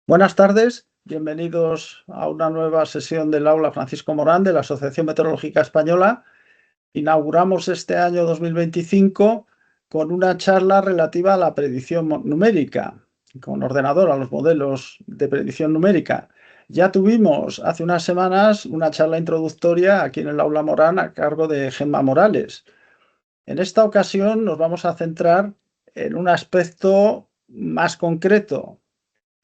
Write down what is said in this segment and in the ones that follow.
Buenas tardes, bienvenidos a una nueva sesión del aula Francisco Morán de la Asociación Meteorológica Española. Inauguramos este año 2025 con una charla relativa a la predicción numérica, con ordenador, a los modelos de predicción numérica. Ya tuvimos hace unas semanas una charla introductoria aquí en el aula Morán a cargo de Gemma Morales. En esta ocasión nos vamos a centrar en un aspecto más concreto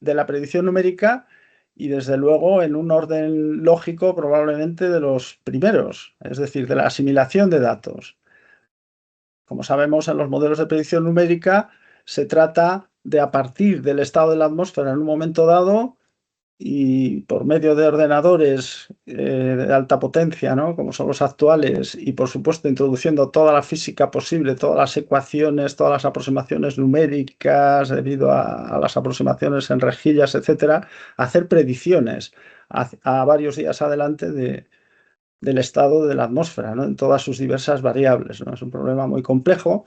de la predicción numérica y desde luego en un orden lógico probablemente de los primeros, es decir, de la asimilación de datos. Como sabemos, en los modelos de predicción numérica se trata de, a partir del estado de la atmósfera en un momento dado, y por medio de ordenadores de alta potencia, ¿no?, como son los actuales, y por supuesto introduciendo toda la física posible, todas las ecuaciones, todas las aproximaciones numéricas debido a las aproximaciones en rejillas, etcétera, hacer predicciones a varios días adelante del estado de la atmósfera, ¿no?, en todas sus diversas variables, ¿no? Es un problema muy complejo.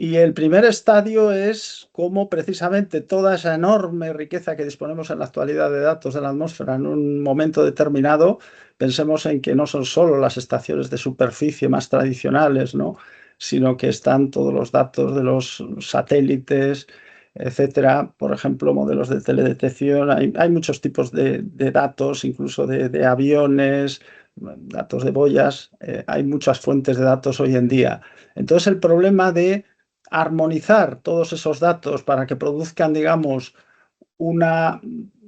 Y el primer estadio es cómo precisamente toda esa enorme riqueza que disponemos en la actualidad de datos de la atmósfera en un momento determinado, pensemos en que no son solo las estaciones de superficie más tradicionales, ¿no?, sino que están todos los datos de los satélites, etcétera. Por ejemplo, modelos de teledetección. Hay muchos tipos de datos, incluso de aviones, datos de boyas. Hay muchas fuentes de datos hoy en día. Entonces, el problema de armonizar todos esos datos para que produzcan, digamos,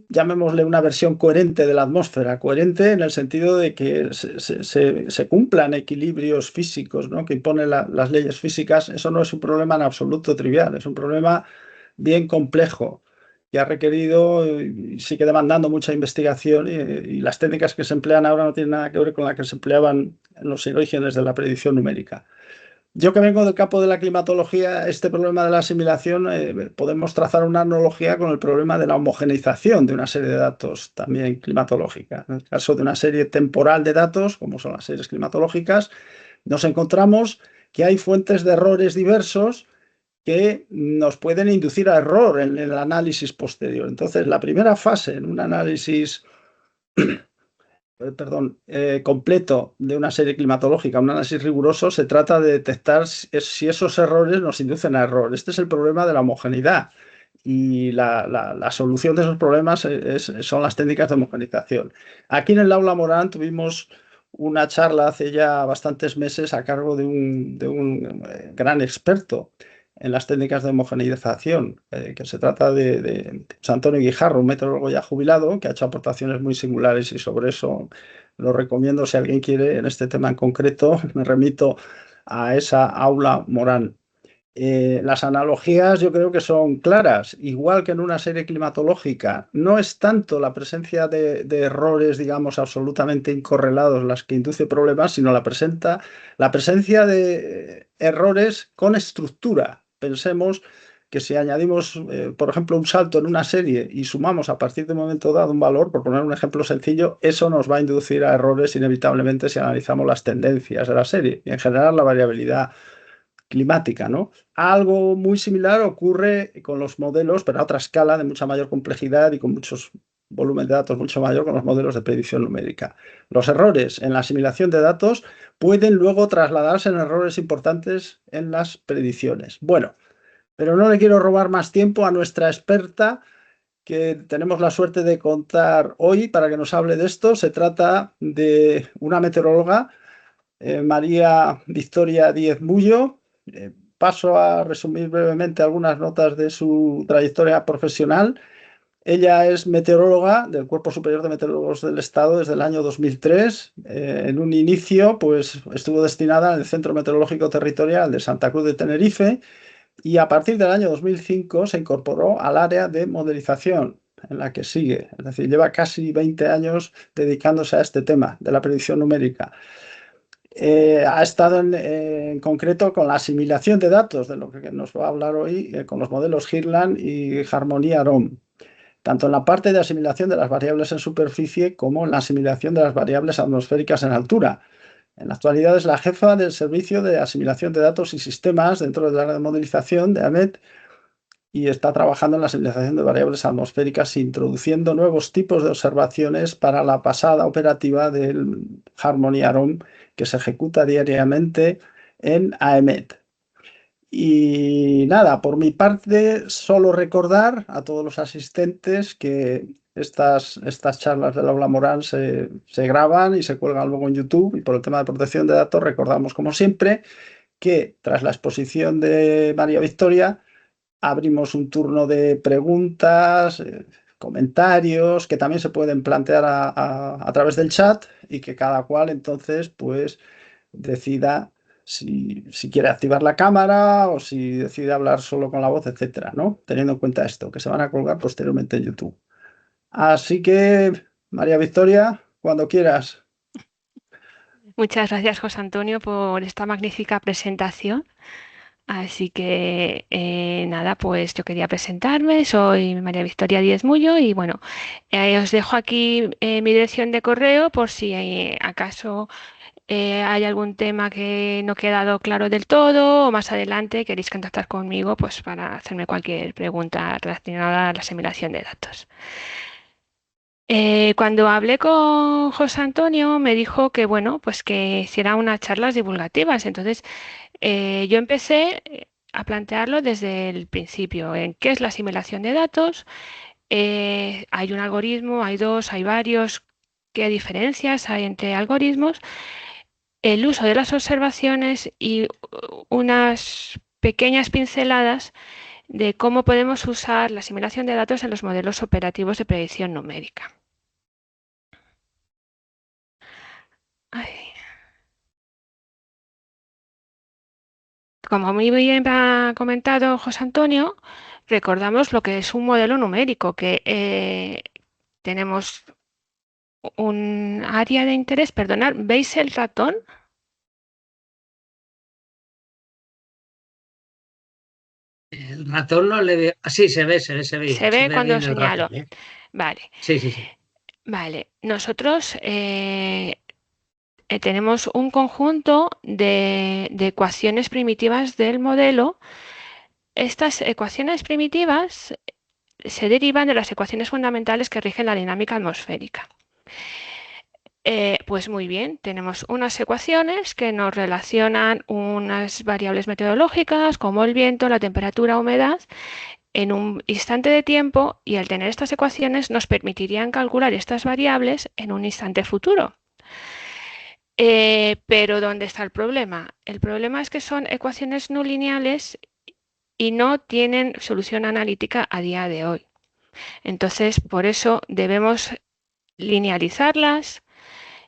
llamémosle una versión coherente de la atmósfera, coherente en el sentido de que se cumplan equilibrios físicos, ¿no?, que imponen las leyes físicas. Eso no es un problema en absoluto trivial, es un problema bien complejo que ha requerido y sigue demandando mucha investigación, y las técnicas que se emplean ahora no tienen nada que ver con las que se empleaban en los orígenes de la predicción numérica. Yo, que vengo del campo de la climatología, este problema de la asimilación, podemos trazar una analogía con el problema de la homogeneización de una serie de datos también climatológica. En el caso de una serie temporal de datos, como son las series climatológicas, nos encontramos que hay fuentes de errores diversos que nos pueden inducir a error en el análisis posterior. Entonces, la primera fase en un análisis completo de una serie climatológica, un análisis riguroso, se trata de detectar si esos errores nos inducen a error. Este es el problema de la homogeneidad, y la solución de esos problemas son las técnicas de homogeneización. Aquí en el aula Morán tuvimos una charla hace ya bastantes meses a cargo de un gran experto en las técnicas de homogeneización, que se trata de José Antonio Guijarro, un meteorólogo ya jubilado, que ha hecho aportaciones muy singulares, y sobre eso lo recomiendo. Si alguien quiere, en este tema en concreto, me remito a esa aula Morán. Las analogías yo creo que son claras. Igual que en una serie climatológica, no es tanto la presencia de errores, digamos, absolutamente incorrelados las que induce problemas, sino la presencia de errores con estructura. Pensemos que si añadimos, por ejemplo, un salto en una serie y sumamos a partir de un momento dado un valor, por poner un ejemplo sencillo, eso nos va a inducir a errores inevitablemente si analizamos las tendencias de la serie y en general la variabilidad climática, ¿no? Algo muy similar ocurre con los modelos, pero a otra escala, de mucha mayor complejidad y con muchos volumen de datos mucho mayor, con los modelos de predicción numérica. Los errores en la asimilación de datos pueden luego trasladarse en errores importantes en las predicciones. Bueno, pero no le quiero robar más tiempo a nuestra experta, que tenemos la suerte de contar hoy para que nos hable de esto. Se trata de una meteoróloga, María Victoria Díez Mullo. Paso a resumir brevemente algunas notas de su trayectoria profesional. Ella es meteoróloga del Cuerpo Superior de Meteorólogos del Estado desde el año 2003. En un inicio, pues, estuvo destinada en el Centro Meteorológico Territorial de Santa Cruz de Tenerife, y a partir del año 2005 se incorporó al área de modelización, en la que sigue. Es decir, lleva casi 20 años dedicándose a este tema de la predicción numérica. Ha estado en concreto con la asimilación de datos, de lo que nos va a hablar hoy, con los modelos Hirland y Harmonia-Arom, tanto en la parte de asimilación de las variables en superficie como en la asimilación de las variables atmosféricas en altura. En la actualidad es la jefa del Servicio de Asimilación de Datos y Sistemas dentro del área de modelización de AMET, y está trabajando en la simulación de variables atmosféricas, introduciendo nuevos tipos de observaciones para la pasada operativa del Harmony Arom que se ejecuta diariamente en AEMET. Y nada, por mi parte, solo recordar a todos los asistentes que estas charlas del aula Morán se graban y se cuelgan luego en YouTube. Y por el tema de protección de datos, recordamos, como siempre, que tras la exposición de María Victoria, abrimos un turno de preguntas, comentarios, que también se pueden plantear a través del chat y que cada cual entonces pues decida si quiere activar la cámara o si decide hablar solo con la voz, etcétera, ¿no? Teniendo en cuenta esto, que se van a colgar posteriormente en YouTube. Así que, María Victoria, cuando quieras. Muchas gracias, José Antonio, por esta magnífica presentación. Así que nada, pues yo quería presentarme, soy María Victoria Díez Mullo y bueno, os dejo aquí mi dirección de correo por si acaso hay algún tema que no ha quedado claro del todo o más adelante queréis contactar conmigo pues para hacerme cualquier pregunta relacionada a la asimilación de datos. Cuando hablé con José Antonio me dijo que bueno, pues que hiciera unas charlas divulgativas. Entonces yo empecé a plantearlo desde el principio, en qué es la asimilación de datos. Hay un algoritmo, hay dos, hay varios. ¿Qué diferencias hay entre algoritmos? El uso de las observaciones y unas pequeñas pinceladas de cómo podemos usar la asimilación de datos en los modelos operativos de predicción numérica. Ay. Como muy bien ha comentado José Antonio, recordamos lo que es un modelo numérico, que tenemos un área de interés, perdonad, ¿veis el ratón? El ratón no le veo. Sí, se ve Se bien, se ve ve cuando bien el ratón, señalo. ¿eh? Vale, Sí, sí, sí. vale. Nosotros tenemos un conjunto de ecuaciones primitivas del modelo. Estas ecuaciones primitivas se derivan de las ecuaciones fundamentales que rigen la dinámica atmosférica. Pues muy bien, tenemos unas ecuaciones que nos relacionan unas variables meteorológicas como el viento, la temperatura, humedad, en un instante de tiempo, y al tener estas ecuaciones nos permitirían calcular estas variables en un instante futuro. Pero ¿dónde está el problema? El problema es que son ecuaciones no lineales y no tienen solución analítica a día de hoy. Entonces, por eso debemos linealizarlas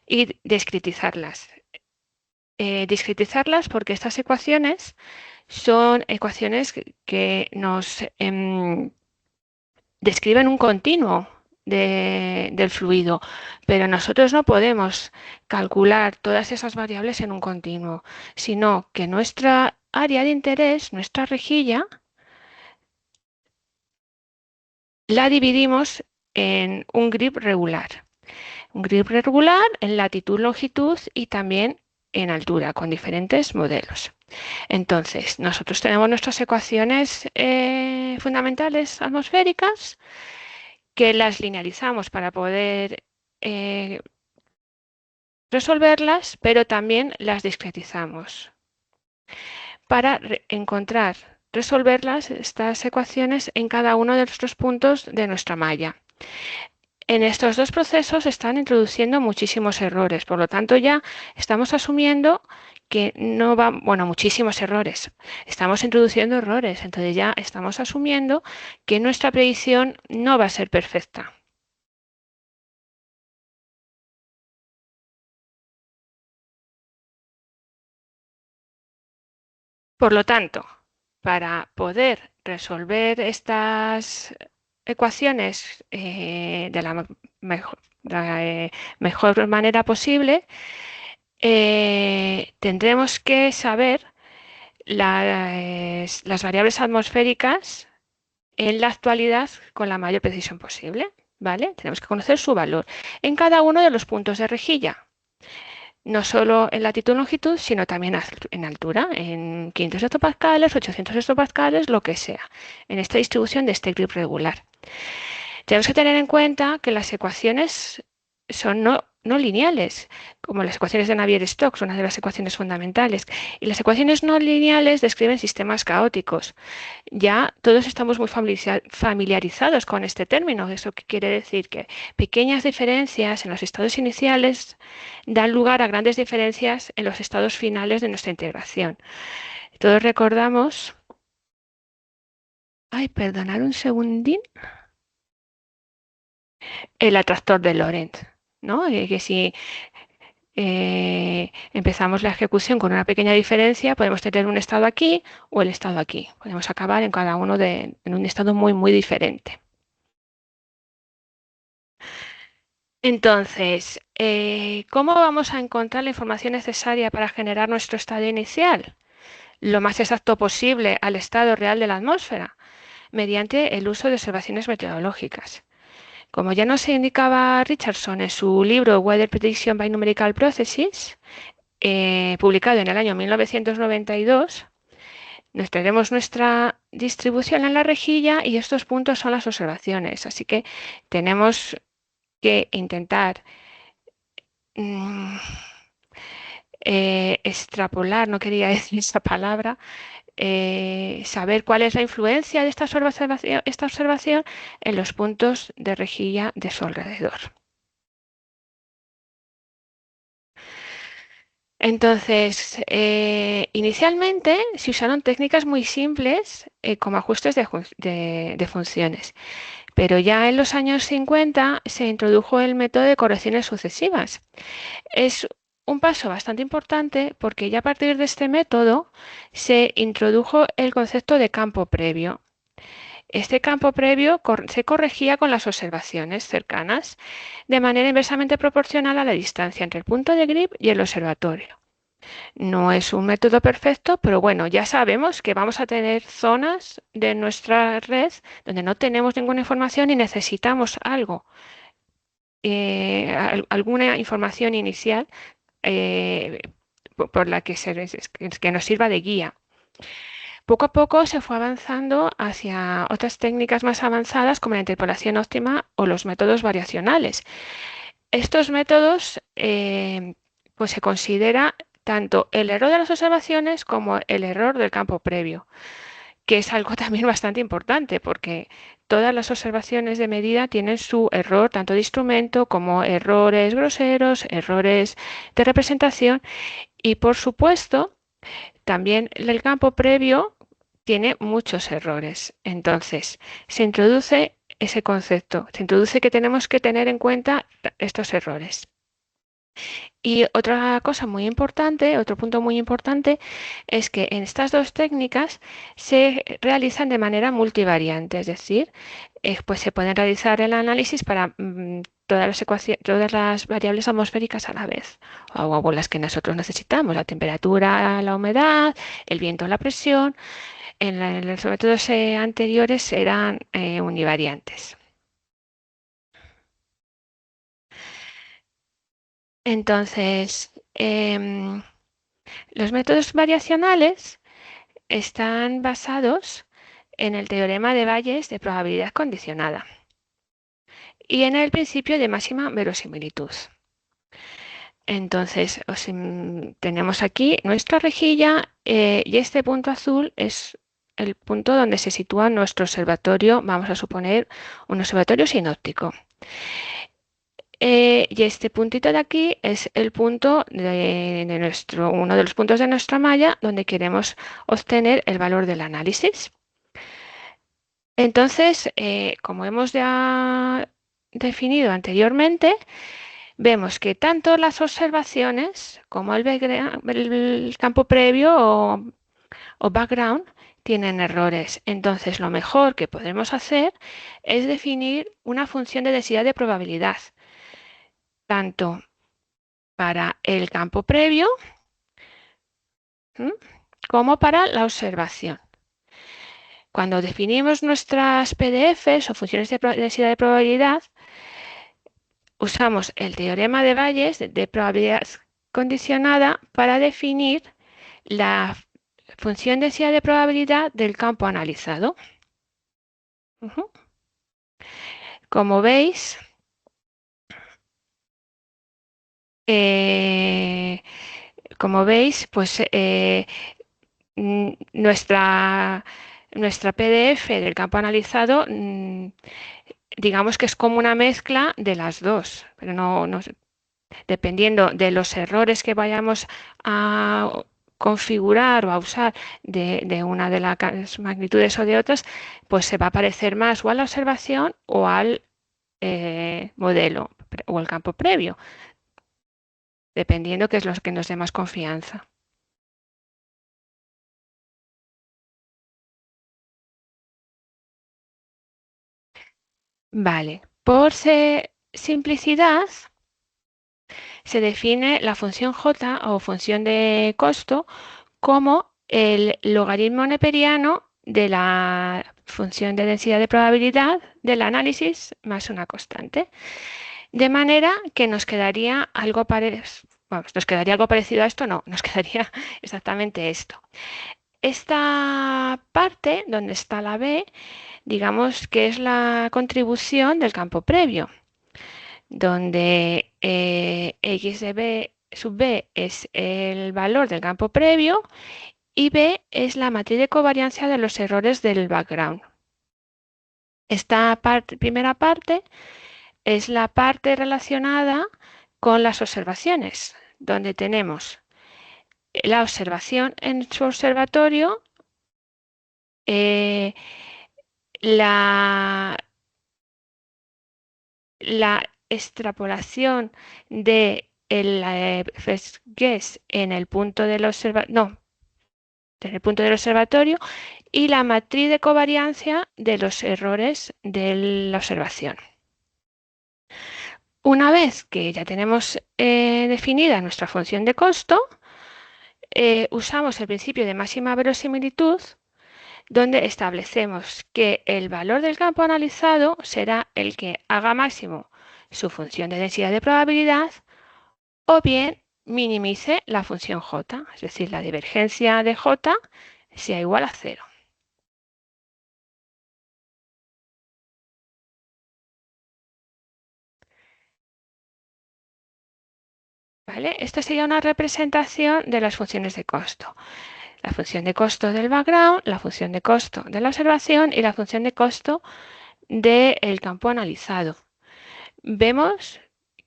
y discretizarlas. Discretizarlas porque estas ecuaciones son ecuaciones que nos describen un continuo del fluido, pero nosotros no podemos calcular todas esas variables en un continuo, sino que nuestra área de interés, nuestra rejilla, la dividimos en un grid regular. Un grid regular en latitud, longitud y también en altura, con diferentes modelos. Entonces, nosotros tenemos nuestras ecuaciones fundamentales atmosféricas que las linealizamos para poder resolverlas, pero también las discretizamos para encontrar, resolverlas, estas ecuaciones en cada uno de nuestros puntos de nuestra malla. En estos dos procesos están introduciendo muchísimos errores, por lo tanto ya estamos asumiendo que no va, bueno, muchísimos errores. Estamos introduciendo errores, entonces ya estamos asumiendo que nuestra predicción no va a ser perfecta. Por lo tanto, para poder resolver estas ecuaciones de la mejor manera posible, tendremos que saber las variables atmosféricas en la actualidad con la mayor precisión posible, ¿vale? Tenemos que conocer su valor en cada uno de los puntos de rejilla. no solo en latitud y longitud, sino también en altura, en 500 hectopascales, 800 hectopascales, lo que sea, en esta distribución de este grip regular. Tenemos que tener en cuenta que las ecuaciones son no lineales, como las ecuaciones de Navier-Stokes, una de las ecuaciones fundamentales. Y las ecuaciones no lineales describen sistemas caóticos. Ya todos estamos muy familiarizados con este término. Eso que quiere decir que pequeñas diferencias en los estados iniciales dan lugar a grandes diferencias en los estados finales de nuestra integración. Todos recordamos... Ay, perdonad un segundín. El atractor de Lorentz, ¿no? Que si empezamos la ejecución con una pequeña diferencia, podemos tener un estado aquí o el estado aquí. Podemos acabar en cada uno en un estado muy, muy diferente. Entonces, ¿cómo vamos a encontrar la información necesaria para generar nuestro estado inicial? Lo más exacto posible al estado real de la atmósfera, mediante el uso de observaciones meteorológicas. Como ya nos indicaba Richardson en su libro Weather Prediction by Numerical Processes, publicado en el año 1992, nos traeremos nuestra distribución en la rejilla y estos puntos son las observaciones. Así que tenemos que intentar extrapolar, no quería decir esa palabra, saber cuál es la influencia de esta observación en los puntos de rejilla de su alrededor. Entonces, inicialmente se usaron técnicas muy simples como ajustes de funciones, pero ya en los años 50 se introdujo el método de correcciones sucesivas. Es un paso bastante importante porque ya a partir de este método se introdujo el concepto de campo previo. Este campo previo se corregía con las observaciones cercanas de manera inversamente proporcional a la distancia entre el punto de grip y el observatorio. No es un método perfecto, pero bueno, ya sabemos que vamos a tener zonas de nuestra red donde no tenemos ninguna información y necesitamos algo, alguna información inicial por la que nos sirva de guía. Poco a poco se fue avanzando hacia otras técnicas más avanzadas como la interpolación óptima o los métodos variacionales. Estos métodos pues se considera tanto el error de las observaciones como el error del campo previo, que es algo también bastante importante porque todas las observaciones de medida tienen su error tanto de instrumento como errores groseros, errores de representación y por supuesto también el campo previo tiene muchos errores. Entonces se introduce ese concepto, se introduce que tenemos que tener en cuenta estos errores. Y otra cosa muy importante, otro punto muy importante, es que en estas dos técnicas se realizan de manera multivariante, es decir, pues se pueden realizar el análisis para todas las variables atmosféricas a la vez, o las que nosotros necesitamos, la temperatura, la humedad, el viento, la presión. En los métodos anteriores eran univariantes. Entonces, los métodos variacionales están basados en el teorema de Bayes de probabilidad condicionada y en el principio de máxima verosimilitud. Entonces, tenemos aquí nuestra rejilla y este punto azul es el punto donde se sitúa nuestro observatorio, vamos a suponer un observatorio sinóptico. Y este puntito de aquí es el punto uno de los puntos de nuestra malla donde queremos obtener el valor del análisis. Entonces, como hemos ya definido anteriormente, vemos que tanto las observaciones como el campo previo o background tienen errores. Entonces, lo mejor que podemos hacer es definir una función de densidad de probabilidad tanto para el campo previo como para la observación. Cuando definimos nuestras PDFs o funciones de densidad de probabilidad, usamos el teorema de Bayes de probabilidad condicionada para definir la función densidad de probabilidad del campo analizado. Como veis, pues nuestra PDF del campo analizado, digamos que es como una mezcla de las dos, pero no dependiendo de los errores que vayamos a configurar o a usar de una de las magnitudes o de otras, pues se va a parecer más o a la observación o al modelo o el campo previo, dependiendo que es lo que nos dé más confianza. Vale, por simplicidad se define la función j o función de costo como el logaritmo neperiano de la función de densidad de probabilidad del análisis más una constante. De manera que nos quedaría algo parecido a esto, no, nos quedaría exactamente esto. Esta parte, donde está la b, digamos que es la contribución del campo previo, donde x de b sub b es el valor del campo previo y b es la matriz de covariancia de los errores del background. Esta primera parte es la parte relacionada con las observaciones, donde tenemos la observación en su observatorio, la extrapolación de el first guess en el punto del observatorio y la matriz de covariancia de los errores de la observación. Una vez que ya tenemos definida nuestra función de costo, usamos el principio de máxima verosimilitud, donde establecemos que el valor del campo analizado será el que haga máximo su función de densidad de probabilidad o bien minimice la función j, es decir, la divergencia de j sea igual a 0. ¿Vale? Esta sería una representación de las funciones de costo. La función de costo del background, la función de costo de la observación y la función de costo del campo analizado. Vemos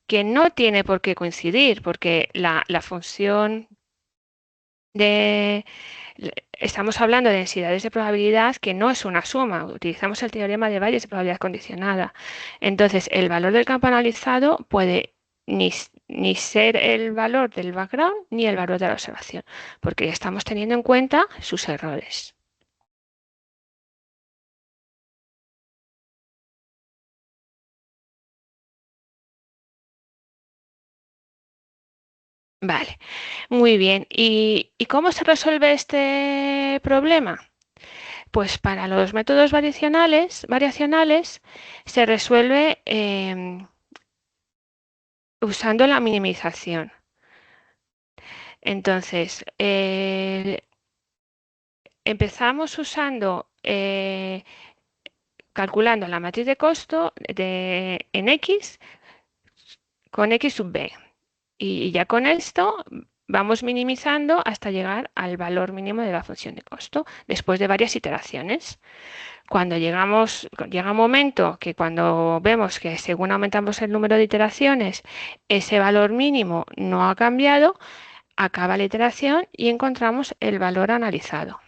que no tiene por qué coincidir, porque la función estamos hablando de densidades de probabilidad que no es una suma. Utilizamos el teorema de Bayes de probabilidad condicionada. Entonces, el valor del campo analizado puede ni ser el valor del background ni el valor de la observación, porque estamos teniendo en cuenta sus errores. Vale, muy bien. ¿Y cómo se resuelve este problema? Pues para los métodos variacionales se resuelve usando la minimización. Entonces, empezamos calculando la matriz de costo en X con X sub B. Y ya con esto vamos minimizando hasta llegar al valor mínimo de la función de costo, después de varias iteraciones. Cuando llega un momento que cuando vemos que según aumentamos el número de iteraciones, ese valor mínimo no ha cambiado, acaba la iteración y encontramos el valor analizado.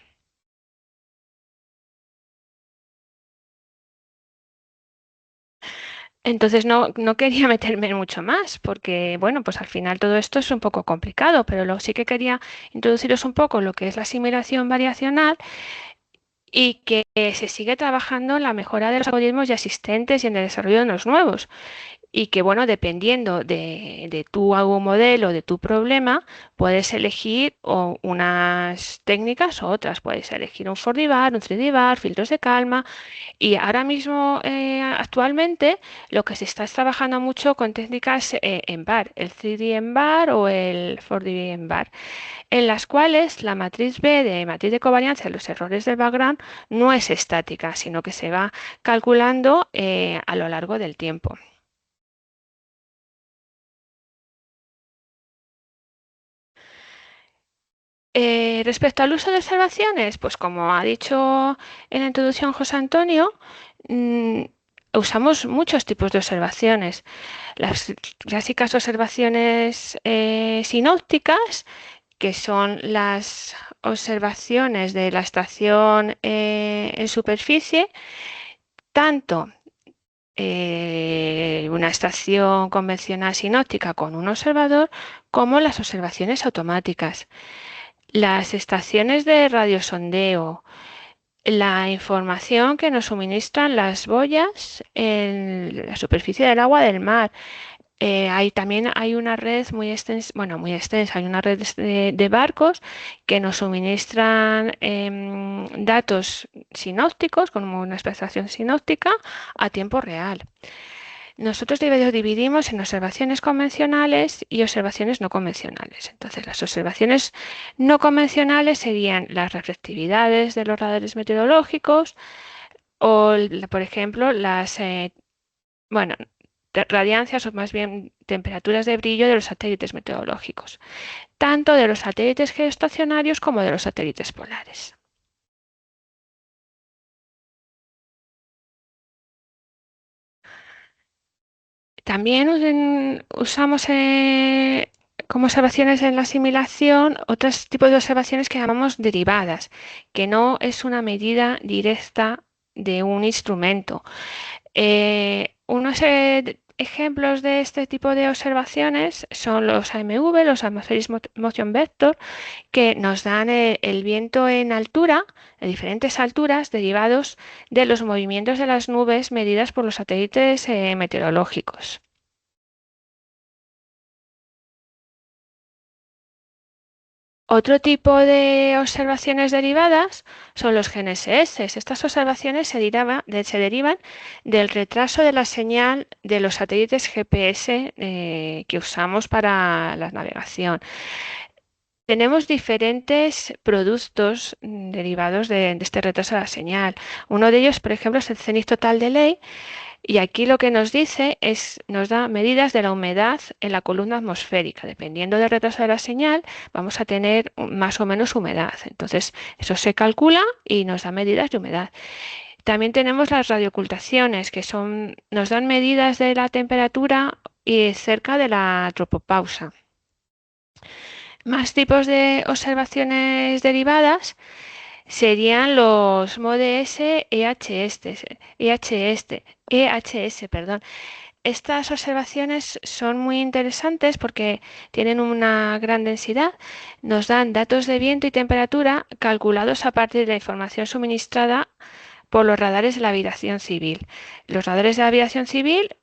Entonces no quería meterme mucho más porque, bueno, pues al final todo esto es un poco complicado, pero sí que quería introduciros un poco lo que es la asimilación variacional y que se sigue trabajando en la mejora de los algoritmos ya existentes y en el desarrollo de los nuevos. y que, bueno, dependiendo de tu modelo, de tu problema, puedes elegir unas técnicas o otras. Puedes elegir un 4D bar, un 3D bar, filtros de calma. Y ahora mismo, actualmente, lo que se está es trabajando mucho con técnicas en bar, el 3D en bar o el 4D en bar, en las cuales la matriz B de matriz de covariancia de los errores del background no es estática, sino que se va calculando a lo largo del tiempo. Respecto al uso de observaciones, pues como ha dicho en la introducción José Antonio, usamos muchos tipos de observaciones. Las clásicas observaciones sinópticas, que son las observaciones de la estación en superficie, tanto una estación convencional sinóptica con un observador, como las observaciones automáticas. Las estaciones de radiosondeo, la información que nos suministran las boyas en la superficie del agua del mar. También hay una red muy extensa, bueno, muy extensa, hay una red de barcos que nos suministran datos sinópticos, como una estación sinóptica, a tiempo real. Nosotros dividimos en observaciones convencionales y observaciones no convencionales. Entonces, las observaciones no convencionales serían las reflectividades de los radares meteorológicos o, por ejemplo, radiancias o más bien temperaturas de brillo de los satélites meteorológicos, tanto de los satélites geoestacionarios como de los satélites polares. También usamos como observaciones en la asimilación otros tipos de observaciones que llamamos derivadas, que no es una medida directa de un instrumento. Unos ejemplos de este tipo de observaciones son los AMV, los Atmospheric Motion Vector, que nos dan el viento en altura, en diferentes alturas, derivados de los movimientos de las nubes medidas por los satélites meteorológicos. Otro tipo de observaciones derivadas son los GNSS. Estas observaciones se derivan del retraso de la señal de los satélites GPS que usamos para la navegación. Tenemos diferentes productos derivados de este retraso de la señal. Uno de ellos, por ejemplo, es el Zenith Total Delay. Y aquí lo que nos dice nos da medidas de la humedad en la columna atmosférica. Dependiendo del retraso de la señal, vamos a tener más o menos humedad. Entonces, eso se calcula y nos da medidas de humedad. También tenemos las radioocultaciones, que nos dan medidas de la temperatura y cerca de la tropopausa. Más tipos de observaciones derivadas serían los MODES EHS, perdón. Estas observaciones son muy interesantes porque tienen una gran densidad, nos dan datos de viento y temperatura calculados a partir de la información suministrada por los radares de la aviación civil. Los radares de la aviación civil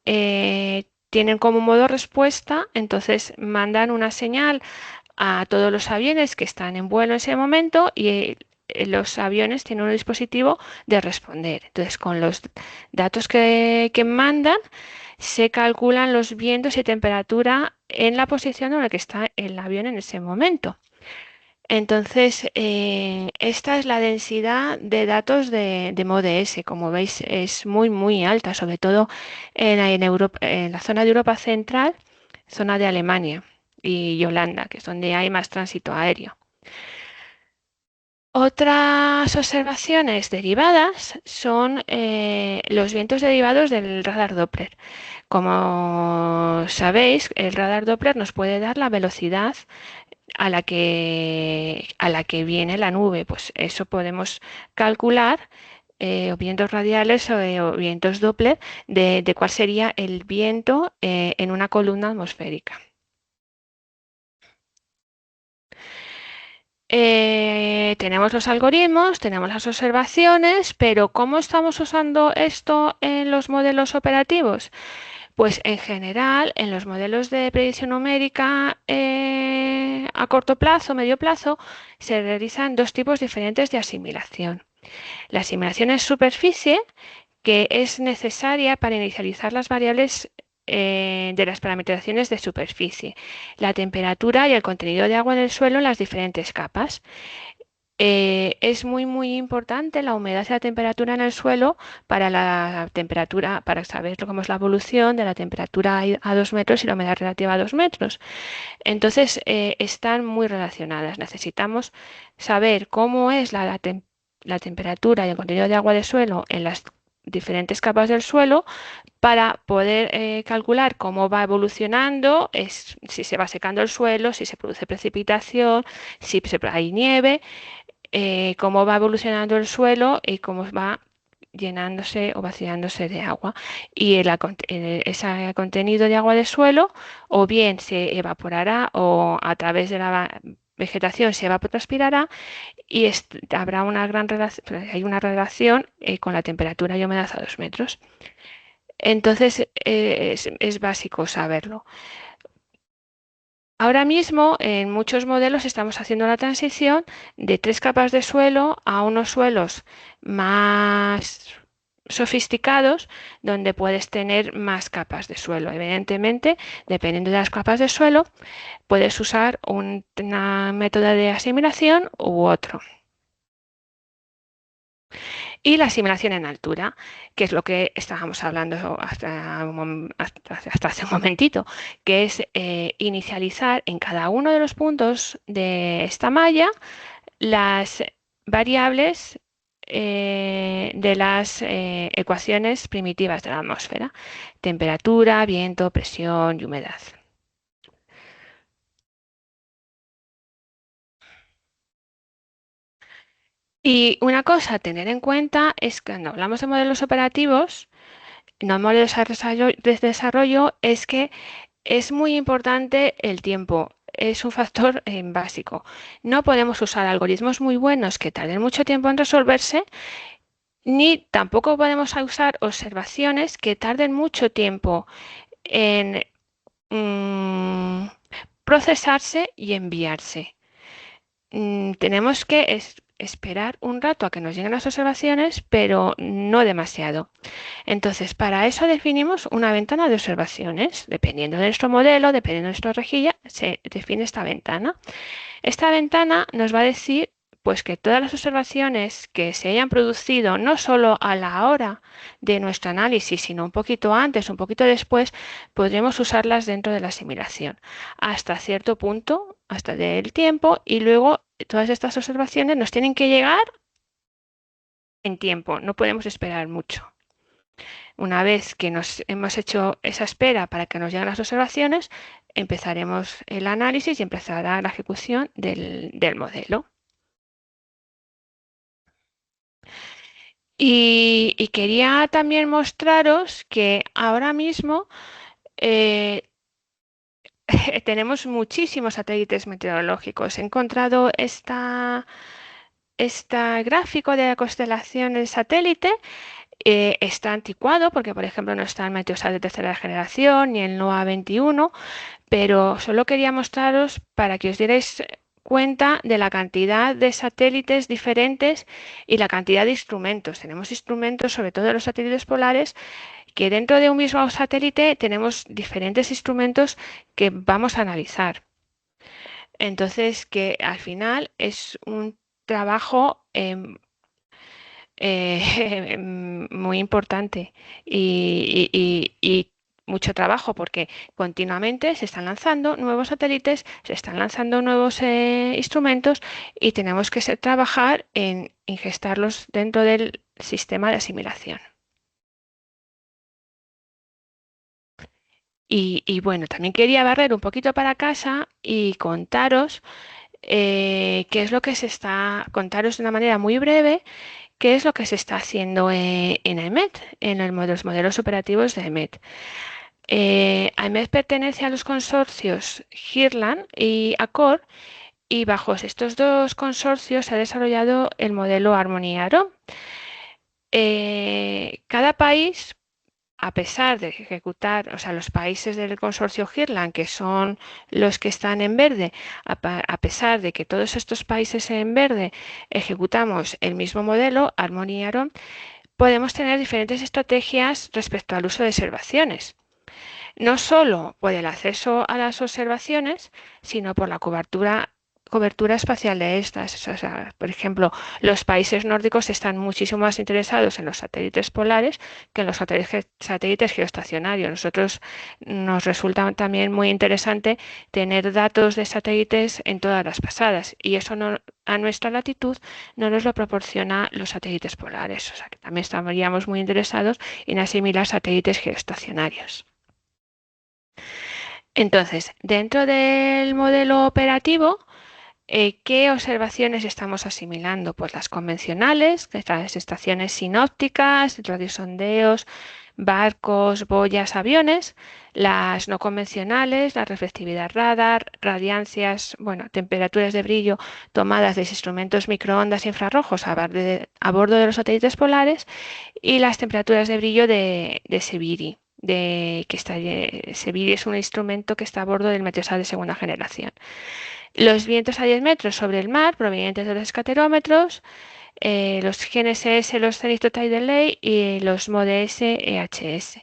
tienen como modo respuesta, entonces mandan una señal a todos los aviones que están en vuelo en ese momento y los aviones tienen un dispositivo de responder. Entonces, con los datos que mandan, se calculan los vientos y temperatura en la posición en la que está el avión en ese momento. Entonces, esta es la densidad de datos de MODES. Como veis, es muy, muy alta, sobre todo en la zona de Europa Central, zona de Alemania y Holanda, que es donde hay más tránsito aéreo. Otras observaciones derivadas son los vientos derivados del radar Doppler. Como sabéis, el radar Doppler nos puede dar la velocidad a la que viene la nube. Pues eso podemos calcular, o vientos radiales o vientos Doppler, de cuál sería el viento en una columna atmosférica. Tenemos los algoritmos, tenemos las observaciones, pero ¿cómo estamos usando esto en los modelos operativos? Pues en general, en los modelos de predicción numérica a corto plazo, medio plazo, se realizan dos tipos diferentes de asimilación. La asimilación en superficie, que es necesaria para inicializar las variables de las parametrizaciones de superficie, la temperatura y el contenido de agua del suelo en las diferentes capas. Es muy importante la humedad y la temperatura en el suelo para la temperatura, para saber cómo es la evolución de la temperatura a 2 metros y la humedad relativa a 2 metros. Entonces, están muy relacionadas. Necesitamos saber cómo es la temperatura y el contenido de agua del suelo en las diferentes capas del suelo para poder calcular cómo va evolucionando, si se va secando el suelo, si se produce precipitación, si hay nieve, cómo va evolucionando el suelo y cómo va llenándose o vaciándose de agua. Y ese contenido de agua de suelo o bien se evaporará o a través de la vegetación se evapotranspirará y habrá una gran relación, hay una relación con la temperatura y humedad a 2 metros. Entonces es básico saberlo. Ahora mismo en muchos modelos estamos haciendo la transición de 3 capas de suelo a unos suelos más sofisticados donde puedes tener más capas de suelo. Evidentemente, dependiendo de las capas de suelo, puedes usar una método de asimilación u otro. Y la asimilación en altura, que es lo que estábamos hablando hasta hace un momentito, que es inicializar en cada uno de los puntos de esta malla las variables de las ecuaciones primitivas de la atmósfera: temperatura, viento, presión y humedad. Y una cosa a tener en cuenta es que cuando hablamos de modelos operativos, no modelos de desarrollo, es que es muy importante el tiempo. Es un factor básico. No podemos usar algoritmos muy buenos que tarden mucho tiempo en resolverse, ni tampoco podemos usar observaciones que tarden mucho tiempo en procesarse y enviarse. Tenemos que esperar un rato a que nos lleguen las observaciones, pero no demasiado. Entonces, para eso definimos una ventana de observaciones. Dependiendo de nuestro modelo, dependiendo de nuestra rejilla, se define esta ventana. Esta ventana nos va a decir pues que todas las observaciones que se hayan producido, no solo a la hora de nuestro análisis, sino un poquito antes, un poquito después, podremos usarlas dentro de la asimilación hasta cierto punto, hasta del tiempo, y luego todas estas observaciones nos tienen que llegar en tiempo, no podemos esperar mucho. Una vez que nos hemos hecho esa espera para que nos lleguen las observaciones, empezaremos el análisis y empezará la ejecución del modelo. Y quería también mostraros que ahora mismo tenemos muchísimos satélites meteorológicos. He encontrado este gráfico de la constelación del satélite. Está anticuado porque, por ejemplo, no está el Meteosat de tercera generación ni el NOAA 21, pero solo quería mostraros para que os dierais cuenta de la cantidad de satélites diferentes y la cantidad de instrumentos. Tenemos instrumentos, sobre todo los satélites polares, que dentro de un mismo satélite tenemos diferentes instrumentos que vamos a analizar. Entonces, que al final es un trabajo muy importante y mucho trabajo, porque continuamente se están lanzando nuevos satélites, se están lanzando nuevos instrumentos y tenemos que trabajar en ingestarlos dentro del sistema de asimilación. Y bueno, también quería barrer un poquito para casa y contaros qué es lo que contaros de una manera muy breve qué es lo que se está haciendo en AEMET, en los modelos operativos de AEMET. AEMET pertenece a los consorcios GIRLAN y ACOR, y bajo estos dos consorcios se ha desarrollado el modelo Harmony-ARO. Cada país a pesar de ejecutar, o sea, los países del consorcio Hirland, que son los que están en verde, a pesar de que todos estos países en verde ejecutamos el mismo modelo, Harmony y Aarón, podemos tener diferentes estrategias respecto al uso de observaciones. No solo por el acceso a las observaciones, sino por la cobertura espacial de estas. O sea, por ejemplo, los países nórdicos están muchísimo más interesados en los satélites polares que en los satélites geoestacionarios. Nosotros nos resulta también muy interesante tener datos de satélites en todas las pasadas, y eso no, a nuestra latitud no nos lo proporciona los satélites polares. O sea, que también estaríamos muy interesados en asimilar satélites geoestacionarios. Entonces, dentro del modelo operativo, ¿qué observaciones estamos asimilando? Pues las convencionales, las estaciones sinópticas, radiosondeos, barcos, boyas, aviones; las no convencionales, la reflectividad radar, radiancias, bueno, temperaturas de brillo tomadas de instrumentos microondas infrarrojos a bordo de los satélites polares; y las temperaturas de brillo de Seviri. Seviri es un instrumento que está a bordo del Meteosat de segunda generación. Los vientos a 10 metros sobre el mar provenientes de los escaterómetros, los GNSS, los Zenith Total Delay y los MODES EHS.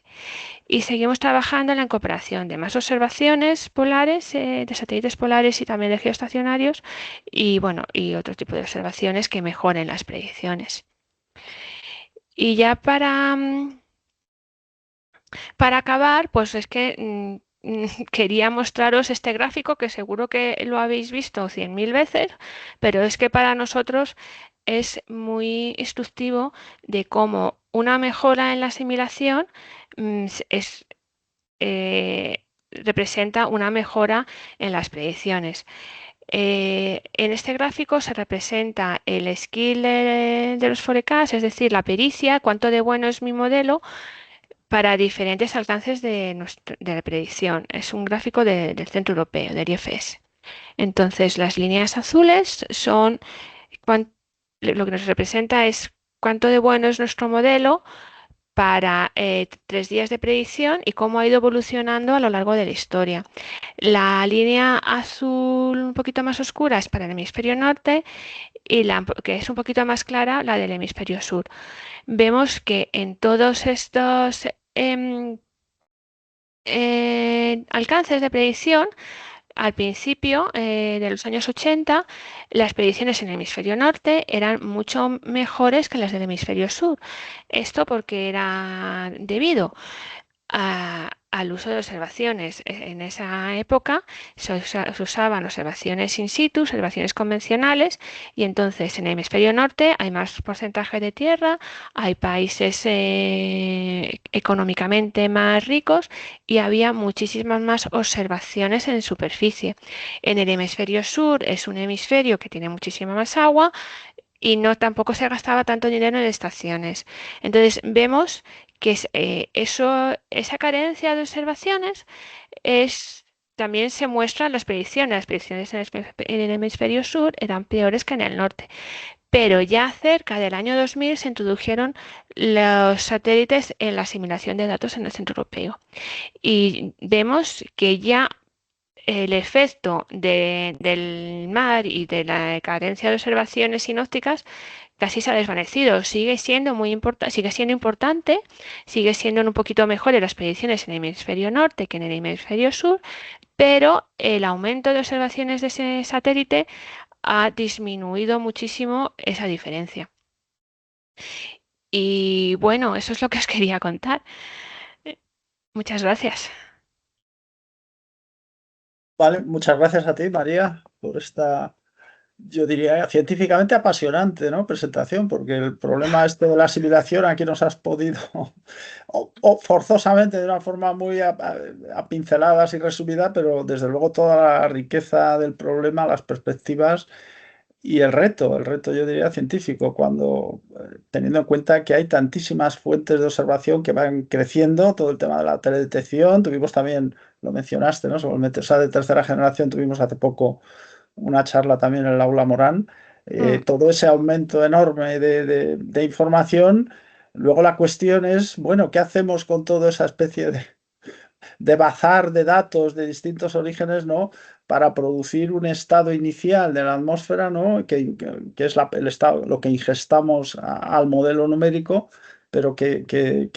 Y seguimos trabajando en la incorporación de más observaciones polares, de satélites polares y también de geoestacionarios, y bueno, y otro tipo de observaciones que mejoren las predicciones. Y ya para acabar, pues es que quería mostraros este gráfico, que seguro que lo habéis visto 100.000 veces, pero es que para nosotros es muy instructivo de cómo una mejora en la asimilación representa una mejora en las predicciones. En este gráfico se representa el skill de los forecasts, es decir, la pericia, cuánto de bueno es mi modelo para diferentes alcances de la predicción. Es un gráfico del Centro Europeo, del IFS. Entonces, las líneas azules son lo que nos representa es cuánto de bueno es nuestro modelo para 3 días de predicción y cómo ha ido evolucionando a lo largo de la historia. La línea azul un poquito más oscura es para el hemisferio norte, y la que es un poquito más clara, la del hemisferio sur. Vemos que en todos estos alcances de predicción, al principio de los años 80, las predicciones en el hemisferio norte eran mucho mejores que las del hemisferio sur. Esto porque era debido al uso de observaciones. En esa época se usaban observaciones in situ, observaciones convencionales, y entonces en el hemisferio norte hay más porcentaje de tierra, hay países económicamente más ricos, y había muchísimas más observaciones en superficie. En el hemisferio sur es un hemisferio que tiene muchísima más agua, y no tampoco se gastaba tanto dinero en estaciones. Entonces vemos que esa carencia de observaciones también se muestra en las predicciones. Las predicciones en el hemisferio sur eran peores que en el norte. Pero ya cerca del año 2000 se introdujeron los satélites en la asimilación de datos en el centro europeo. Y vemos que ya el efecto del mar y de la carencia de observaciones sinópticas casi se ha desvanecido. Sigue siendo importante, sigue siendo un poquito mejor en las predicciones en el hemisferio norte que en el hemisferio sur, pero el aumento de observaciones de ese satélite ha disminuido muchísimo esa diferencia. Y bueno, eso es lo que os quería contar. Muchas gracias. Vale, muchas gracias a ti, María, por esta, yo diría, científicamente apasionante, ¿no?, presentación, porque el problema este de la asimilación aquí nos has podido, o forzosamente, de una forma muy a pinceladas y resumida, pero desde luego toda la riqueza del problema, las perspectivas y el reto, yo diría, científico, cuando teniendo en cuenta que hay tantísimas fuentes de observación que van creciendo, todo el tema de la teledetección, tuvimos también, lo mencionaste, ¿no?, sobre el Meteosat de tercera generación, tuvimos hace poco una charla también en el Aula Morán. Todo ese aumento enorme de información Luego la cuestión es, bueno, ¿qué hacemos con toda esa especie de bazar de datos de distintos orígenes, ¿no? Para producir un estado inicial de la atmósfera, ¿no? Que es el estado, lo que ingestamos al modelo numérico, pero que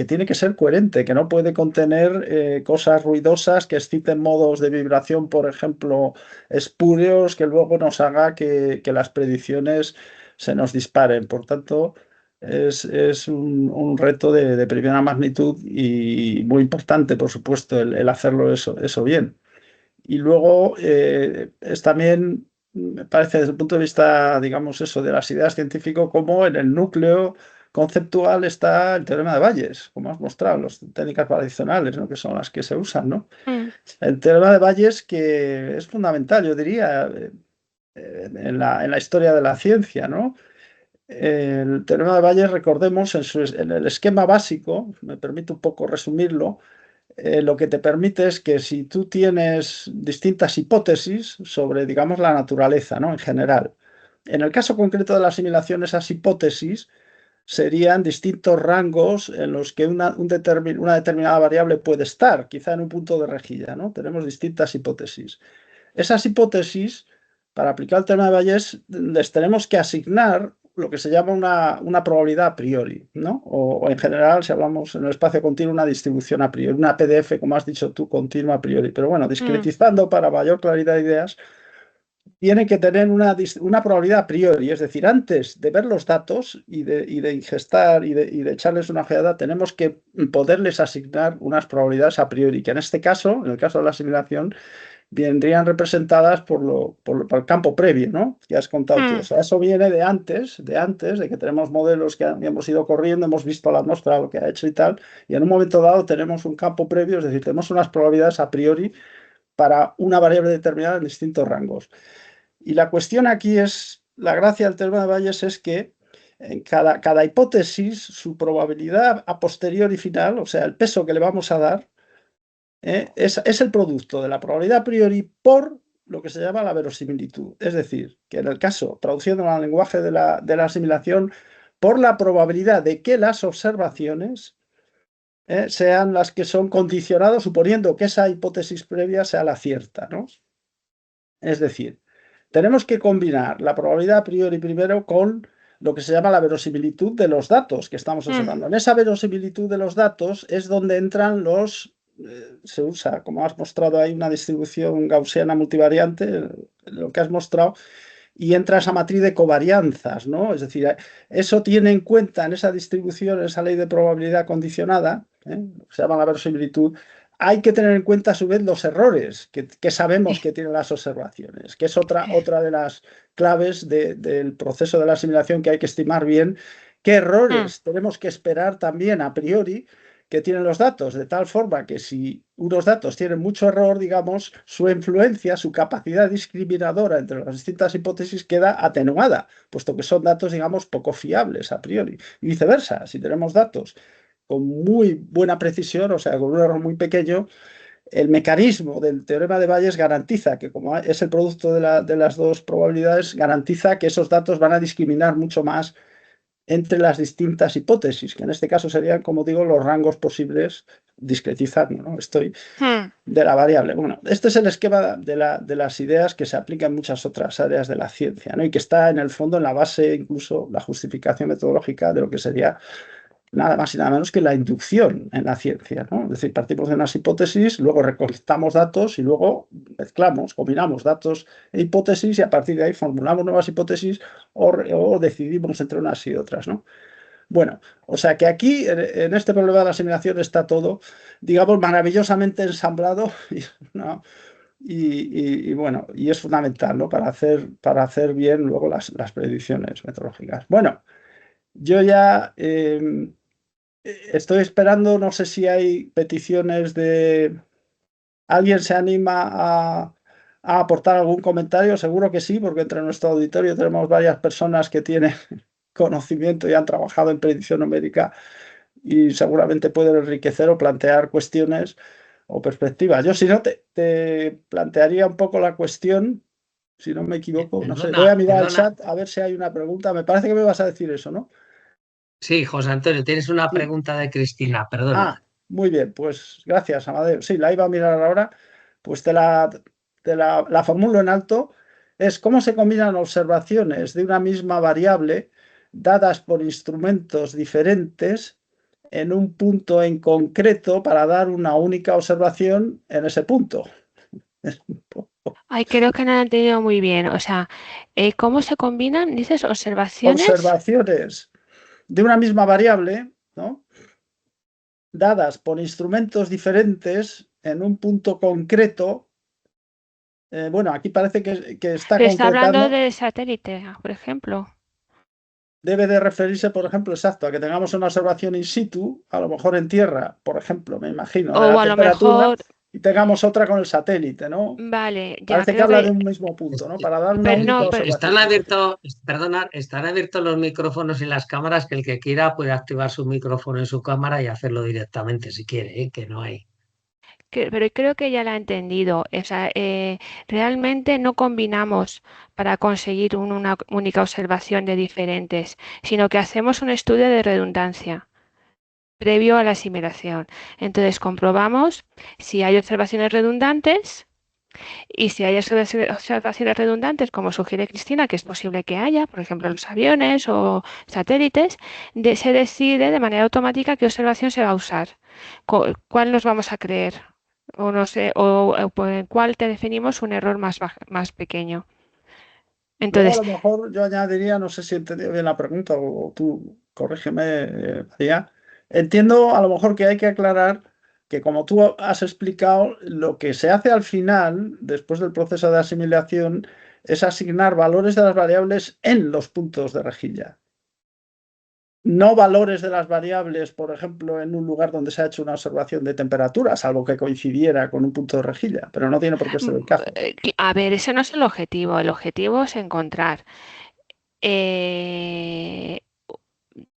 tiene que ser coherente, que no puede contener cosas ruidosas que exciten modos de vibración, por ejemplo, espurios, que luego nos haga que las predicciones se nos disparen. Por tanto, es un reto de primera magnitud y muy importante, por supuesto, el hacerlo eso bien. Y luego es también, me parece desde el punto de vista, digamos, eso, de las ideas científicas, como en el núcleo conceptual está el teorema de Bayes, como has mostrado, las técnicas tradicionales, ¿no? Que son las que se usan, ¿no? Mm, El teorema de Bayes que es fundamental, yo diría, en la historia de la ciencia, ¿no? El teorema de Bayes, recordemos, en el esquema básico, me permite un poco resumirlo, lo que te permite es que si tú tienes distintas hipótesis sobre, digamos, la naturaleza, ¿no? En general. En el caso concreto de la asimilación, esas hipótesis serían distintos rangos en los que una determinada variable puede estar, quizá en un punto de rejilla, ¿no? Tenemos distintas hipótesis. Esas hipótesis, para aplicar el teorema de Bayes, les tenemos que asignar lo que se llama una probabilidad a priori, ¿no? O en general, si hablamos en el espacio continuo, una distribución a priori, una PDF, como has dicho tú, continua a priori. Pero bueno, mm, discretizando para mayor claridad de ideas, tiene que tener una probabilidad a priori, es decir, antes de ver los datos y de ingestar y de echarles una ojeada, tenemos que poderles asignar unas probabilidades a priori, que en este caso, en el caso de la asimilación, vendrían representadas por el campo previo, ¿no? Que has contado tú. O mm, sea, eso viene de que tenemos modelos que hemos ido corriendo, hemos visto la atmósfera, lo que ha hecho y tal, y en un momento dado tenemos un campo previo, es decir, tenemos unas probabilidades a priori para una variable determinada en distintos rangos. Y la cuestión aquí es, la gracia del teorema de Bayes es que en cada hipótesis, su probabilidad a posteriori final, o sea, el peso que le vamos a dar, es el producto de la probabilidad a priori por lo que se llama la verosimilitud. Es decir, que en el caso, traduciendo al lenguaje de la asimilación, por la probabilidad de que las observaciones sean las que son condicionadas, suponiendo que esa hipótesis previa sea la cierta, ¿no? Es decir, tenemos que combinar la probabilidad a priori primero con lo que se llama la verosimilitud de los datos que estamos mm, observando. En esa verosimilitud de los datos es donde entran se usa, como has mostrado ahí, una distribución gaussiana multivariante, lo que has mostrado, y entra esa matriz de covarianzas, ¿no? Es decir, eso tiene en cuenta en esa distribución, en esa ley de probabilidad condicionada, se llama la verosimilitud, hay que tener en cuenta a su vez los errores que sabemos sí, que tienen las observaciones, que es otra de las claves del proceso de la asimilación, que hay que estimar bien qué mm, errores tenemos que esperar también a priori que tienen los datos, de tal forma que si unos datos tienen mucho error, digamos, su influencia, su capacidad discriminadora entre las distintas hipótesis queda atenuada, puesto que son datos, digamos, poco fiables a priori. Y viceversa, si tenemos datos con muy buena precisión, o sea, con un error muy pequeño, el mecanismo del teorema de Bayes garantiza que, como es el producto de las dos probabilidades, garantiza que esos datos van a discriminar mucho más entre las distintas hipótesis, que en este caso serían, como digo, los rangos posibles, discretizando, ¿no? Estoy mm. de la variable. Bueno, este es el esquema de las ideas que se aplica en muchas otras áreas de la ciencia, ¿no? Y que está en el fondo en la base, incluso la justificación metodológica de lo que sería nada más y nada menos que la inducción en la ciencia, ¿no? Es decir, partimos de unas hipótesis, luego recolectamos datos y luego mezclamos, combinamos datos e hipótesis y a partir de ahí formulamos nuevas hipótesis o decidimos entre unas y otras, ¿no? Bueno, o sea que aquí en este problema de la asimilación está todo, digamos, maravillosamente ensamblado y, ¿no? Y bueno, y es fundamental, ¿no? Para hacer bien luego las predicciones metodológicas. Bueno, yo ya estoy esperando, no sé si hay peticiones de... ¿Alguien se anima a aportar algún comentario? Seguro que sí, porque entre nuestro auditorio tenemos varias personas que tienen conocimiento y han trabajado en predicción numérica y seguramente pueden enriquecer o plantear cuestiones o perspectivas. Yo, si no, te plantearía un poco la cuestión, si no me equivoco, no sé, voy a Perdona, mirar el perdona. chat a ver si hay una pregunta. Me parece que me vas a decir eso, ¿no? Sí, José Antonio, tienes una Sí. pregunta de Cristina, perdona. Muy bien, pues gracias, Amadeo. Sí, la iba a mirar ahora, pues la formulo en alto. Es cómo se combinan observaciones de una misma variable dadas por instrumentos diferentes en un punto en concreto para dar una única observación en ese punto. Es un poco- Ay, creo que no lo he entendido muy bien. O sea, ¿cómo se combinan, dices, observaciones? Observaciones de una misma variable, ¿no? Dadas por instrumentos diferentes en un punto concreto. Bueno, aquí parece que está Pero está hablando concretando, de satélite, por ejemplo. debe de referirse, por ejemplo, exacto, a que tengamos una observación in situ, a lo mejor en tierra, por ejemplo, me imagino, de O la a lo temperatura, mejor, y tengamos otra con el satélite, ¿no? vale, ya Parece que creo habla de que, un mismo punto, ¿no? Este, Para dar una pero única no, Están observación. abiertos, perdona, están abiertos los micrófonos y las cámaras, que el que quiera puede activar su micrófono en su cámara y hacerlo directamente si quiere, que no hay. pero creo que ya la he entendido. O sea, realmente no combinamos para conseguir una única observación de diferentes, sino que hacemos un estudio de redundancia previo a la asimilación. Entonces comprobamos si hay observaciones redundantes. Y si hay observaciones redundantes, como sugiere Cristina, que es posible que haya, por ejemplo, en los aviones o satélites, se decide de manera automática qué observación se va a usar, cuál nos vamos a creer, o no sé, o en cuál te definimos un error más pequeño. Luego, a Entonces, lo mejor yo añadiría, no sé si he entendido bien la pregunta o tú corrígeme, María. Entiendo a lo mejor que hay que aclarar que como tú has explicado, lo que se hace al final, después del proceso de asimilación, es asignar valores de las variables en los puntos de rejilla. No valores de las variables, por ejemplo, en un lugar donde se ha hecho una observación de temperatura, salvo que coincidiera con un punto de rejilla, pero no tiene por qué ser el caso. a ver, ese no es el objetivo es encontrar eh,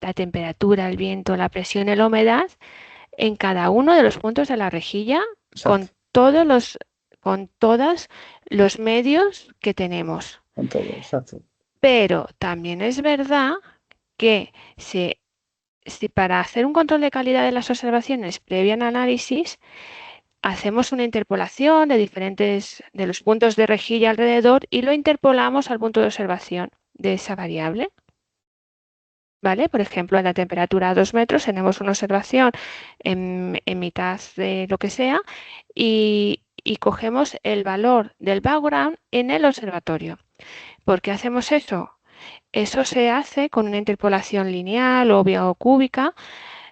la temperatura, el viento, la presión y la humedad en cada uno de los puntos de la rejilla Exacto, con todos con todos los medios que tenemos. con todo, exacto. Pero también es verdad que si para hacer un control de calidad de las observaciones previa al análisis, hacemos una interpolación de diferentes de los puntos de rejilla alrededor y lo interpolamos al punto de observación de esa variable. ¿Vale? Por ejemplo, en la temperatura a 2 metros tenemos una observación en mitad de lo que sea y cogemos el valor del background en el observatorio. ¿Por qué hacemos eso? Eso se hace con una interpolación lineal o biocúbica.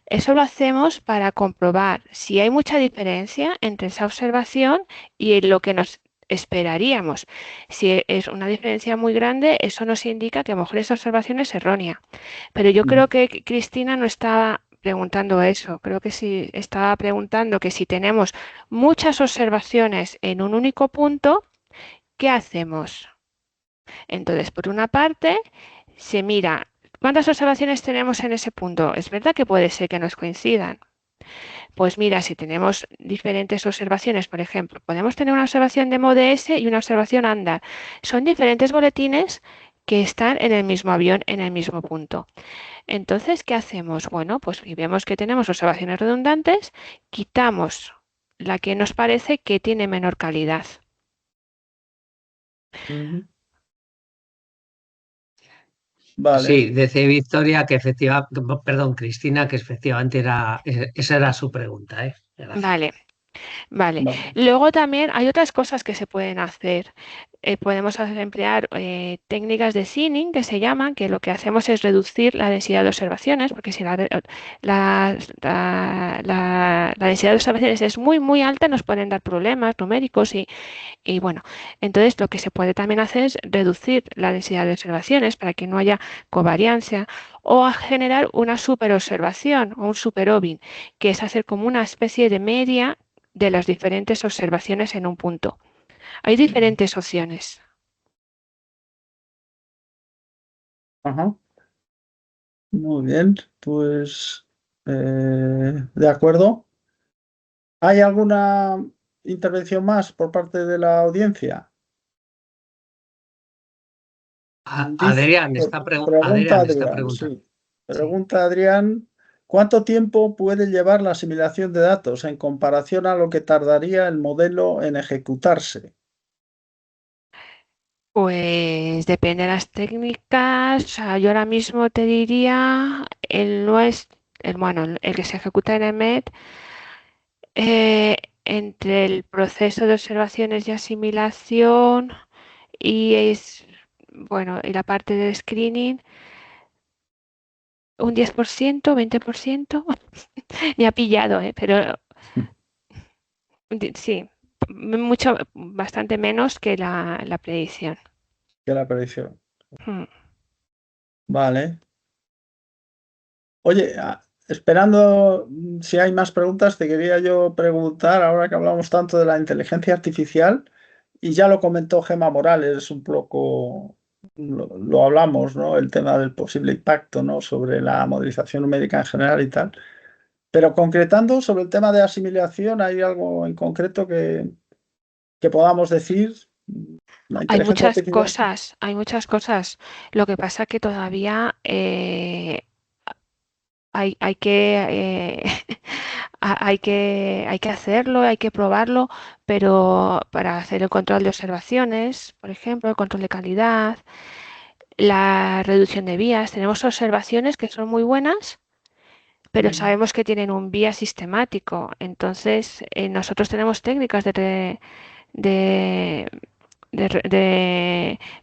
Eso lo hacemos para comprobar si hay mucha diferencia entre esa observación y lo que nos esperaríamos. Si es una diferencia muy grande, eso nos indica que a lo mejor esa observación es errónea. Pero yo creo que Cristina no estaba preguntando eso. Creo que sí estaba preguntando que si tenemos muchas observaciones en un único punto, ¿qué hacemos? Entonces, por una parte, se mira cuántas observaciones tenemos en ese punto. Es verdad que puede ser que nos coincidan. Pues mira, si tenemos diferentes observaciones, por ejemplo, podemos tener una observación de MODS y una observación ANDAR. Son diferentes boletines que están en el mismo avión, en el mismo punto. Entonces, ¿qué hacemos? Bueno, pues si vemos que tenemos observaciones redundantes, quitamos la que nos parece que tiene menor calidad. Ujú. Vale, Sí, decía Victoria que efectivamente, perdón, Cristina, que efectivamente esa era su pregunta, ¿eh? Gracias. Vale. Vale. vale. Luego también hay otras cosas que se pueden hacer. Podemos emplear técnicas de thinning que se llaman, que lo que hacemos es reducir la densidad de observaciones, porque si la densidad de observaciones es muy alta, nos pueden dar problemas numéricos y bueno, entonces lo que se puede también hacer es reducir la densidad de observaciones para que no haya covariancia o a generar una superobservación o un superovin, que es hacer como una especie de media de las diferentes observaciones en un punto. Hay diferentes opciones. Ajá. Muy bien, pues de acuerdo. ¿Hay alguna intervención más por parte de la audiencia? Dice, Adrián pregunta está Adrián, preguntando. sí. Pregunta Adrián, ¿cuánto tiempo puede llevar la asimilación de datos en comparación a lo que tardaría el modelo en ejecutarse? Pues depende de las técnicas. O sea, yo ahora mismo te diría el que se ejecuta en EMET, eh, entre el proceso de observaciones y asimilación y la parte de screening, un 10%, 20%. Me ha pillado, pero sí, bastante menos que la predicción. Que la predicción. Hmm. Vale. Oye, esperando si hay más preguntas, te quería yo preguntar, ahora que hablamos tanto de la inteligencia artificial, y ya lo comentó Gemma Morales un poco, lo hablamos, ¿no? El tema del posible impacto, ¿no? Sobre la modelización numérica en general y tal. Pero concretando sobre el tema de asimilación, ¿hay algo en concreto que podamos decir? La Hay inteligencia muchas artificial. cosas, hay muchas cosas. Lo que pasa que todavía hay que hay que hacerlo, hay que probarlo, pero para hacer el control de observaciones, por ejemplo, el control de calidad, la reducción de vías, tenemos observaciones que son muy buenas, pero sabemos que tienen un vía sistemático. Entonces, nosotros tenemos técnicas de,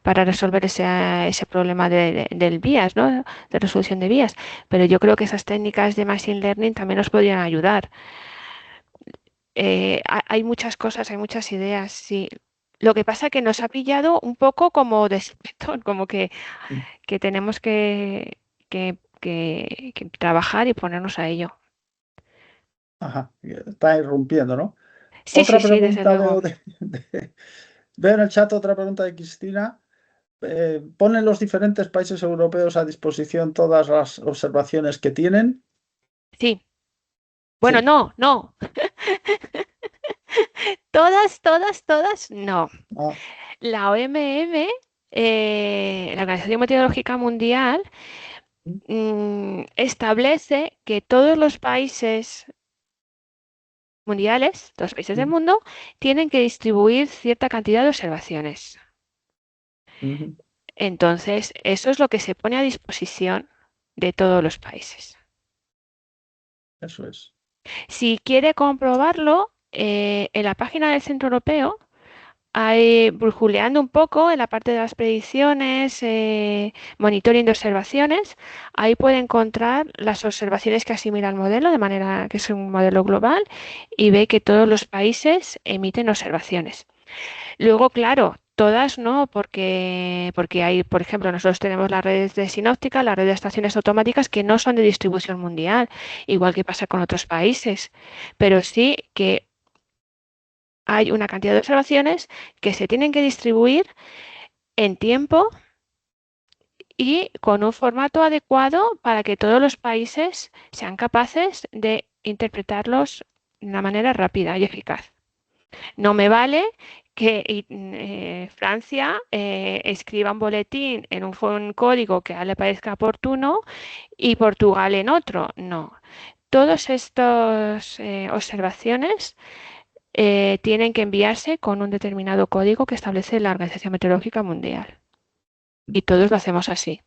para resolver ese problema del vías, ¿no? De resolución de vías. Pero yo creo que esas técnicas de Machine Learning también nos podrían ayudar. Hay muchas cosas, hay muchas ideas, sí. Lo que pasa es que nos ha pillado un poco como de sopetón, como que tenemos que trabajar y ponernos a ello. Ajá, está irrumpiendo, ¿no? Sí, sí, Otra sí, desde pregunta luego. veo en el chat otra pregunta de Cristina. ¿Ponen los diferentes países europeos a disposición todas las observaciones que tienen? Sí. Bueno, Sí. no. Todas, no. Ah, La OMM, la Organización Meteorológica Mundial, establece que todos los países mundiales, todos los países del mundo, tienen que distribuir cierta cantidad de observaciones. ujú, Entonces, eso es lo que se pone a disposición de todos los países. eso es. Si quiere comprobarlo, en la página del Centro Europeo, brujuleando un poco en la parte de las predicciones, monitoring de observaciones, ahí puede encontrar las observaciones que asimila el modelo, de manera que es un modelo global, y ve que todos los países emiten observaciones. Luego, claro, todas no, porque hay, por ejemplo, nosotros tenemos las redes de sinóptica, la red de estaciones automáticas que no son de distribución mundial, igual que pasa con otros países, pero sí que hay una cantidad de observaciones que se tienen que distribuir en tiempo y con un formato adecuado para que todos los países sean capaces de interpretarlos de una manera rápida y eficaz. No me vale que Francia escriba un boletín en un código que a él le parezca oportuno y Portugal en otro. No. Todas estas observaciones tienen que enviarse con un determinado código que establece la Organización Meteorológica Mundial. Y todos lo hacemos así.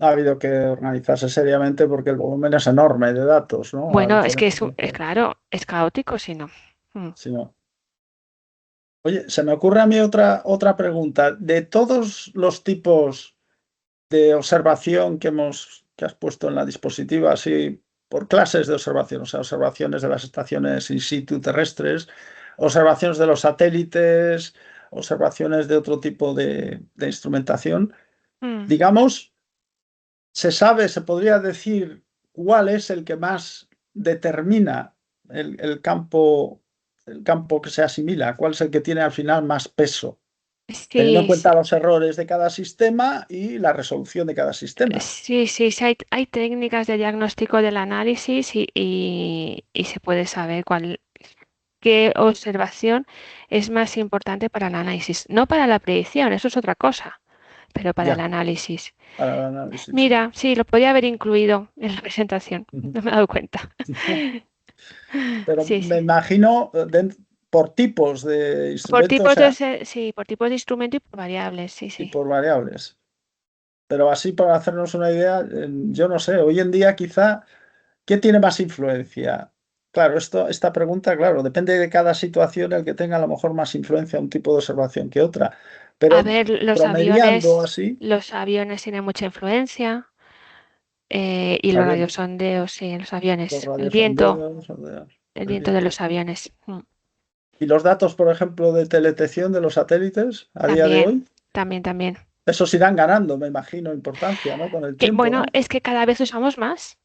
Ha habido que organizarse seriamente porque el volumen es enorme de datos, ¿no? A Bueno, es que diferencia de... claro, es caótico si no. Mm. Si no. Oye, se me ocurre a mí otra pregunta. De todos los tipos de observación que has puesto en la dispositiva, así por clases de observación, o sea, observaciones de las estaciones in situ terrestres, observaciones de los satélites, observaciones de otro tipo de instrumentación, Mm. digamos, se sabe, se podría decir cuál es el que más determina el campo que se asimila, cuál es el que tiene al final más peso, teniendo en Sí, sí, cuenta los errores de cada sistema y la resolución de cada sistema. sí, hay técnicas de diagnóstico del análisis y se puede saber qué observación es más importante para el análisis, no para la predicción, eso es otra cosa. pero para el Ya, análisis. para el análisis, sí. Mira, sí, lo podía haber incluido en la presentación, Ujú. no me he dado cuenta. Pero Sí, me sí. imagino por tipos de Por instrumentos, o tipos de, sea, sí, por tipos de instrumento y por variables, sí, y sí. por variables. Pero así para hacernos una idea, yo no sé, hoy en día quizá, ¿qué tiene más influencia? Claro, esta pregunta, claro, depende de cada situación el que tenga a lo mejor más influencia un tipo de observación que otra. A Pero ver, promediando así, los aviones tienen mucha influencia y los los aviones, radiosondeos, sí, en los los aviones. radiosondeos, El el viento de viento. los aviones. Y los datos, por ejemplo, de teledetección de los satélites a día de También, hoy, también. esos irán ganando, me imagino, importancia, ¿no? Con el Que, tiempo, bueno, ¿no? es que cada vez usamos más.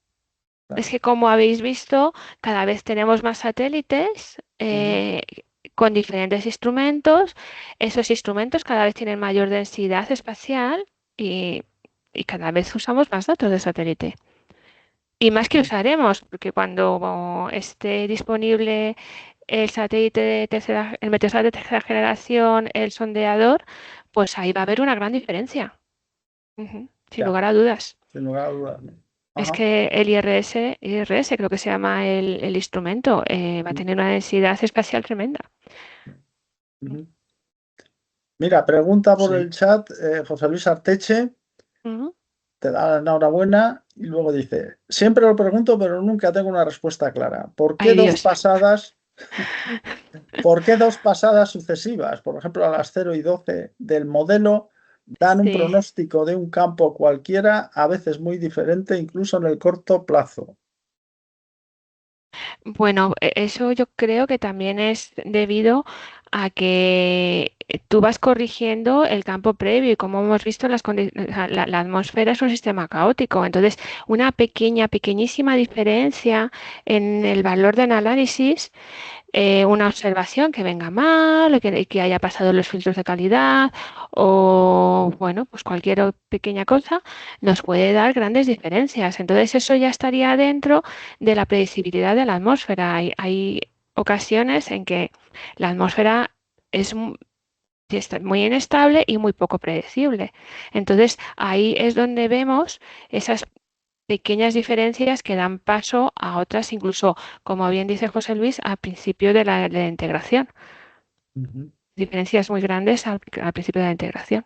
Es Claro. que como habéis visto, cada vez tenemos más satélites Ujú. con diferentes instrumentos. Esos instrumentos cada vez tienen mayor densidad espacial y, y cada vez usamos más datos de satélite. Y más que usaremos, porque cuando esté disponible el satélite de tercera, el meteosat de tercera generación, el sondeador, pues ahí va a haber una gran diferencia. Ujú, sin Ya, lugar a dudas. sin lugar a dudas, ¿no? Es Ajá. que el IRS creo que se llama el instrumento, va a tener una densidad espacial tremenda. Ujú. Mira, pregunta por Sí. el chat, José Luis Arteche, Ujú. te da la enhorabuena y luego dice, siempre lo pregunto, pero nunca tengo una respuesta clara. Ay, Dios. ¿Por qué dos pasadas sucesivas, por ejemplo, a las 0 y 12 del modelo, dan un Sí. pronóstico de un campo cualquiera, a veces muy diferente, incluso en el corto plazo? Bueno, eso yo creo que también es debido a que tú vas corrigiendo el campo previo y como hemos visto, o sea, la atmósfera es un sistema caótico. Entonces, una pequeñísima diferencia en el valor del análisis, una observación que venga mal, o que haya pasado los filtros de calidad o, bueno, pues cualquier pequeña cosa nos puede dar grandes diferencias. Entonces, eso ya estaría dentro de la predecibilidad de la atmósfera. Hay ocasiones en que la atmósfera es está muy inestable y muy poco predecible. Entonces, ahí es donde vemos esas pequeñas diferencias que dan paso a otras, incluso, como bien dice José Luis, al principio de la integración. Ujú. Diferencias muy grandes al principio de la integración.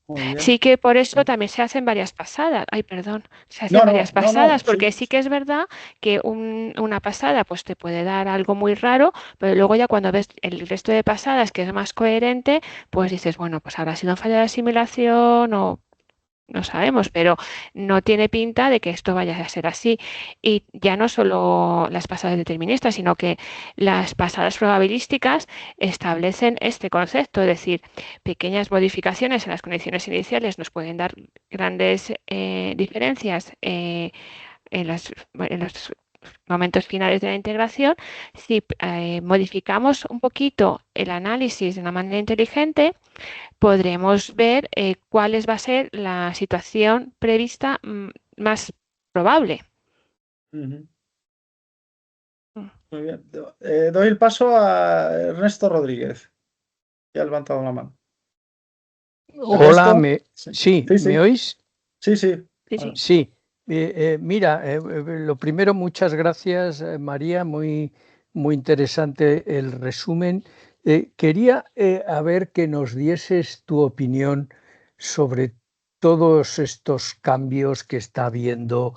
Muy bien. Sí que por eso también se hacen varias pasadas. Ay, perdón, se hacen No, varias no, no, no, pasadas, porque sí, sí que es verdad que una pasada pues te puede dar algo muy raro, pero luego ya cuando ves el resto de pasadas que es más coherente, pues dices, bueno, pues habrá sido un fallo de asimilación o no sabemos, pero no tiene pinta de que esto vaya a ser así. Y ya no solo las pasadas deterministas, sino que las pasadas probabilísticas establecen este concepto, es decir, pequeñas modificaciones en las condiciones iniciales nos pueden dar grandes diferencias en los momentos finales de la integración. Si modificamos un poquito el análisis de una manera inteligente, podremos ver cuál va a ser la situación prevista más probable. ujú, Mm. muy bien. Doy el paso a Ernesto Rodríguez, que ha levantado la mano. Hola, Ernesto, sí, sí, sí, ¿me sí, oís? sí, sí. Sí, sí. Bueno, Sí. Mira, lo primero, muchas gracias, María, muy interesante el resumen. Quería a ver que nos dieses tu opinión sobre todos estos cambios que está habiendo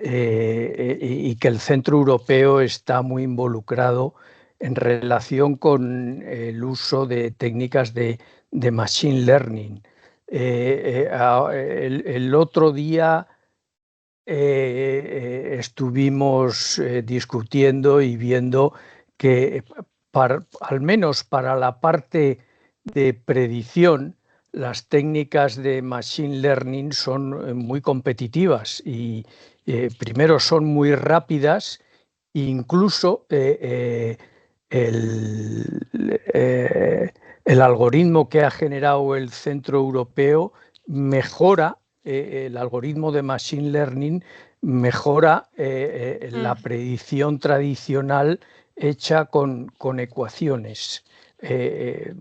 y que el Centro Europeo está muy involucrado en relación con el uso de técnicas de machine learning. El otro día estuvimos discutiendo y viendo que al menos para la parte de predicción, las técnicas de machine learning son muy competitivas y primero son muy rápidas, incluso el, eh, el algoritmo que ha generado el Centro Europeo mejora, el algoritmo de Machine Learning mejora la Mm. predicción tradicional hecha con ecuaciones. Eh,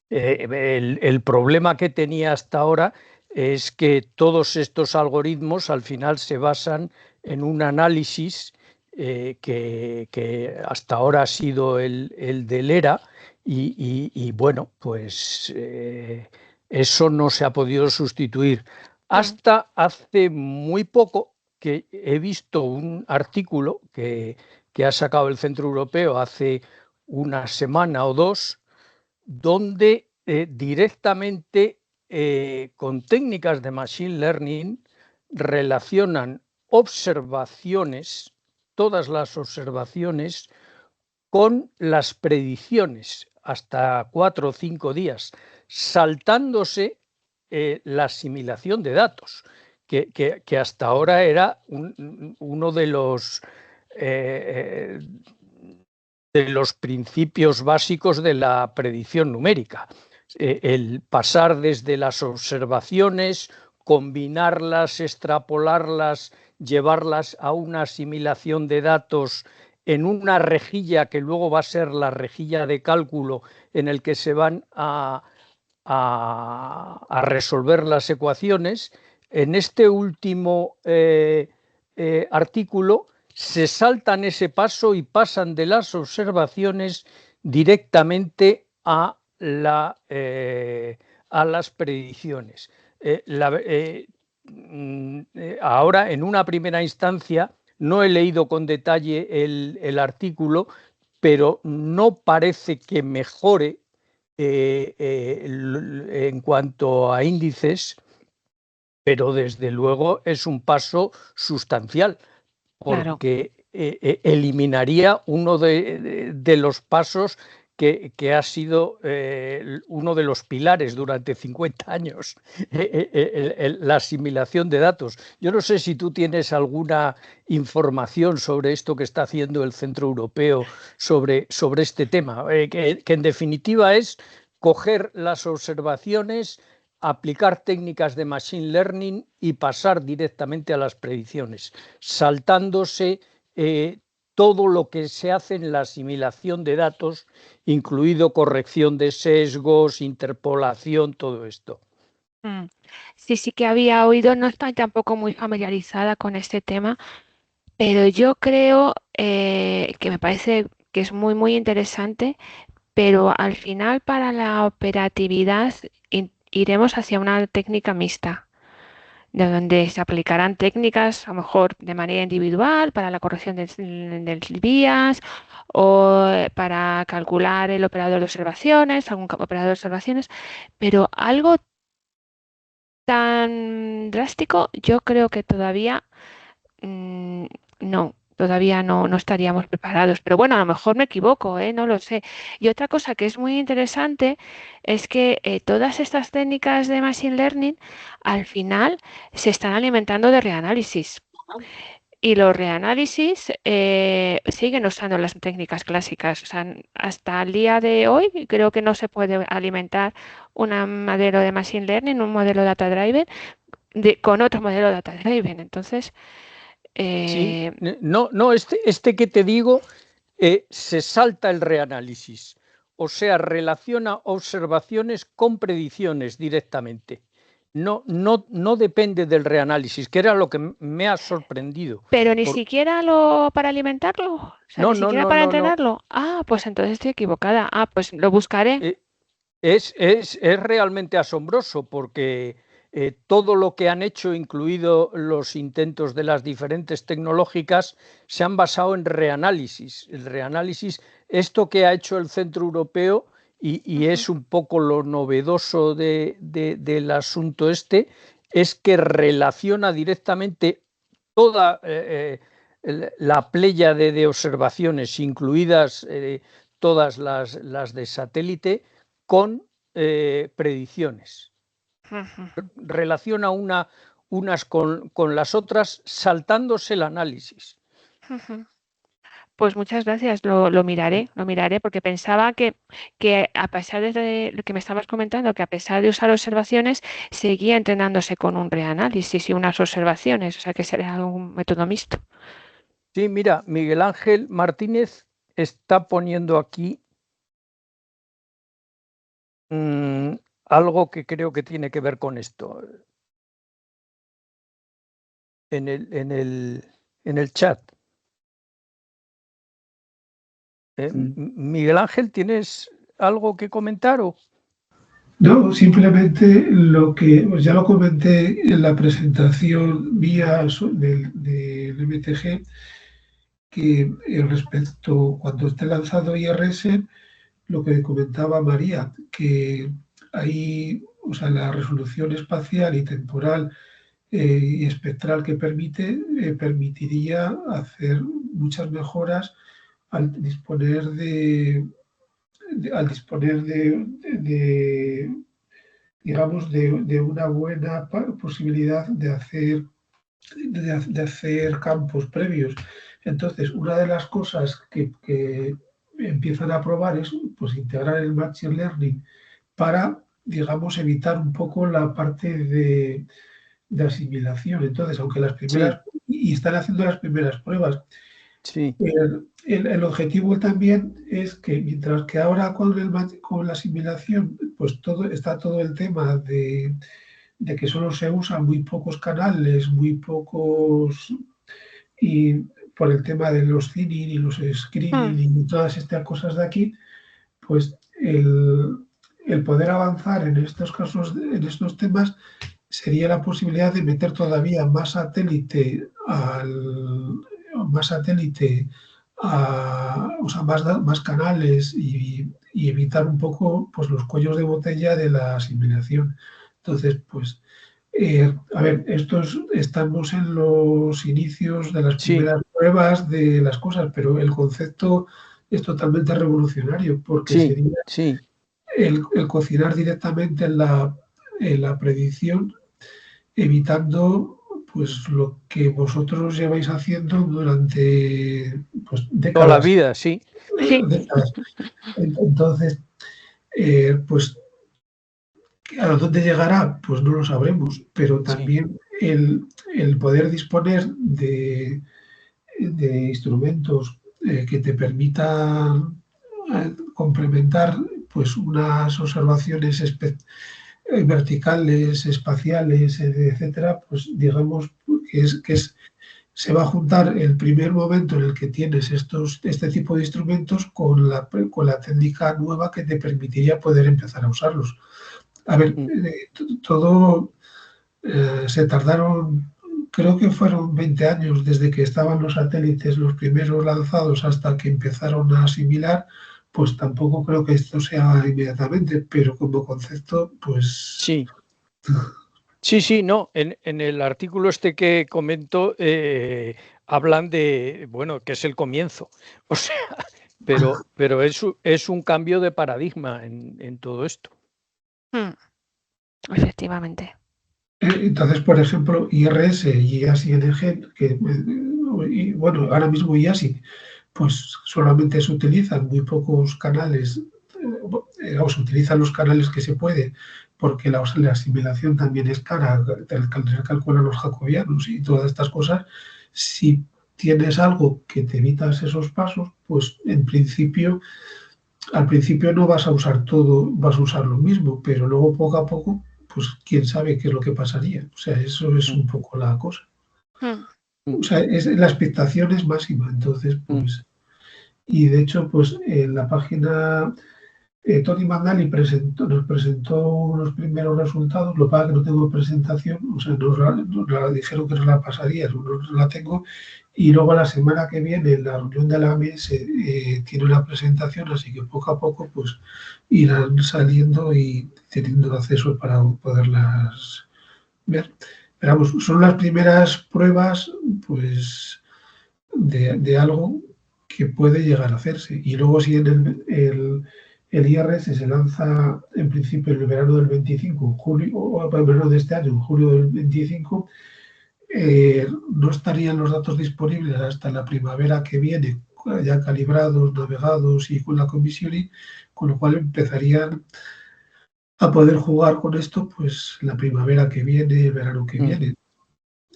El problema que tenía hasta ahora es que todos estos algoritmos al final se basan en un análisis que hasta ahora ha sido el del ERA y bueno, pues eso no se ha podido sustituir. Hasta hace muy poco que he visto un artículo que ha sacado el Centro Europeo hace una semana o dos, donde directamente con técnicas de Machine Learning relacionan observaciones, todas las observaciones, con las predicciones hasta 4 o 5 días, saltándose la asimilación de datos, que hasta ahora era uno de los principios básicos de la predicción numérica. El pasar desde las observaciones, combinarlas, extrapolarlas, llevarlas a una asimilación de datos en una rejilla que luego va a ser la rejilla de cálculo en el que se van a resolver las ecuaciones. En este último artículo se saltan ese paso y pasan de las observaciones directamente a las predicciones. Ahora, en una primera instancia, no he leído con detalle el artículo, pero no parece que mejore en cuanto a índices, pero desde luego es un paso sustancial, porque eliminaría uno de los pasos que ha sido uno de los pilares durante 50 años, la asimilación de datos. Yo no sé si tú tienes alguna información sobre esto que está haciendo el Centro Europeo sobre este tema, que en definitiva es coger las observaciones, aplicar técnicas de Machine Learning y pasar directamente a las predicciones, saltándose todo lo que se hace en la asimilación de datos, incluido corrección de sesgos, interpolación, todo esto. Sí, sí que había oído, no estoy tampoco muy familiarizada con este tema, pero yo creo que me parece que es muy, muy interesante, pero al final para la operatividad iremos hacia una técnica mixta, de donde se aplicarán técnicas a lo mejor de manera individual para la corrección de vías o para calcular el operador de observaciones, algún operador de observaciones, pero algo tan drástico yo creo que todavía no. Todavía no estaríamos preparados, pero bueno, a lo mejor me equivoco, no lo sé. Y otra cosa que es muy interesante es que todas estas técnicas de Machine Learning al final se están alimentando de reanálisis. Y los reanálisis siguen usando las técnicas clásicas. O sea, hasta el día de hoy creo que no se puede alimentar un modelo de Machine Learning, un modelo Data Driven, con otro modelo Data Driven. Entonces... Sí, no, este que te digo se salta el reanálisis, o sea, relaciona observaciones con predicciones directamente. No depende del reanálisis, que era lo que me ha sorprendido. Pero ni siquiera para alimentarlo, o sea, ni siquiera para entrenarlo. Ah, pues entonces estoy equivocada. Ah, pues lo buscaré. Es realmente asombroso porque todo lo que han hecho, incluido los intentos de las diferentes tecnológicas, se han basado en reanálisis. El reanálisis, esto que ha hecho el Centro Europeo, y es un poco lo novedoso del asunto este, es que relaciona directamente toda la pléyade de observaciones, incluidas todas las de satélite, con predicciones. Relaciona unas con las otras, saltándose el análisis. Pues muchas gracias, lo miraré porque pensaba que a pesar de lo que me estabas comentando, que a pesar de usar observaciones, seguía entrenándose con un reanálisis y unas observaciones, o sea que será un método mixto. Sí, mira, Miguel Ángel Martínez está poniendo aquí algo que creo que tiene que ver con esto. En el chat. Miguel Ángel, ¿tienes algo que comentar? No, simplemente lo que pues ya lo comenté en la presentación mía del MTG, que respecto cuando esté lanzado IRS, lo que comentaba María, que ahí, o sea, la resolución espacial y temporal y espectral que permitiría hacer muchas mejoras al disponer digamos, de una buena posibilidad de hacer campos previos. Entonces, una de las cosas que empiezan a probar es pues, integrar el Machine Learning para, digamos, evitar un poco la parte de asimilación. Entonces, aunque las primeras, y están haciendo las primeras pruebas, sí. El objetivo también es que mientras que ahora con la asimilación, pues está todo el tema de que solo se usan muy pocos canales, muy pocos, y por el tema de los thinning y los screening y todas estas cosas de aquí, pues el poder avanzar en estos casos, en estos temas, sería la posibilidad de meter todavía más satélite o sea, más canales y evitar un poco pues, los cuellos de botella de la asimilación. Entonces, pues, a ver, estamos en los inicios de las primeras pruebas de las cosas, pero el concepto es totalmente revolucionario porque sería el cocinar directamente en la predicción, evitando pues lo que vosotros lleváis haciendo durante pues, décadas. Toda la vida, sí. Décadas. Entonces, pues ¿a dónde llegará? Pues no lo sabremos, pero también el poder disponer de instrumentos que te permitan complementar pues unas observaciones verticales, espaciales, etcétera, pues digamos que se va a juntar el primer momento en el que tienes este tipo de instrumentos con la técnica nueva que te permitiría poder empezar a usarlos. A ver, todo se tardaron, creo que fueron 20 años desde que estaban los satélites los primeros lanzados hasta que empezaron a asimilar, pues tampoco creo que esto sea inmediatamente, pero como concepto, pues... Sí, no, en el artículo este que comento hablan de, bueno, que es el comienzo, o sea, pero es un cambio de paradigma en todo esto. Efectivamente. Entonces, por ejemplo, IRS y IASI-NG, y bueno, ahora mismo IASI, pues solamente se utilizan muy pocos canales, o se utilizan los canales que se puede, porque la asimilación también es cara, calculan los jacobianos y todas estas cosas. Si tienes algo que te evitas esos pasos, pues en principio, al principio no vas a usar todo, vas a usar lo mismo, pero luego poco a poco, pues quién sabe qué es lo que pasaría. O sea, eso es un poco la cosa. O sea, la expectación es máxima, entonces, pues... Y de hecho, pues en la página Tony Mandali nos presentó unos primeros resultados, lo que pasa que no tengo presentación, o sea, nos la dijeron que nos la pasaría, no la tengo, y luego la semana que viene, en la reunión de la AMS, tiene una presentación, así que poco a poco pues irán saliendo y teniendo acceso para poderlas ver. Pero vamos, son las primeras pruebas pues de algo que puede llegar a hacerse. Y luego si en el IRS se lanza en principio en el verano del 25, julio, o el verano de este año, en julio del 25, no estarían los datos disponibles hasta la primavera que viene, ya calibrados, navegados y con la commissioning, con lo cual empezarían a poder jugar con esto pues la primavera que viene, el verano que viene.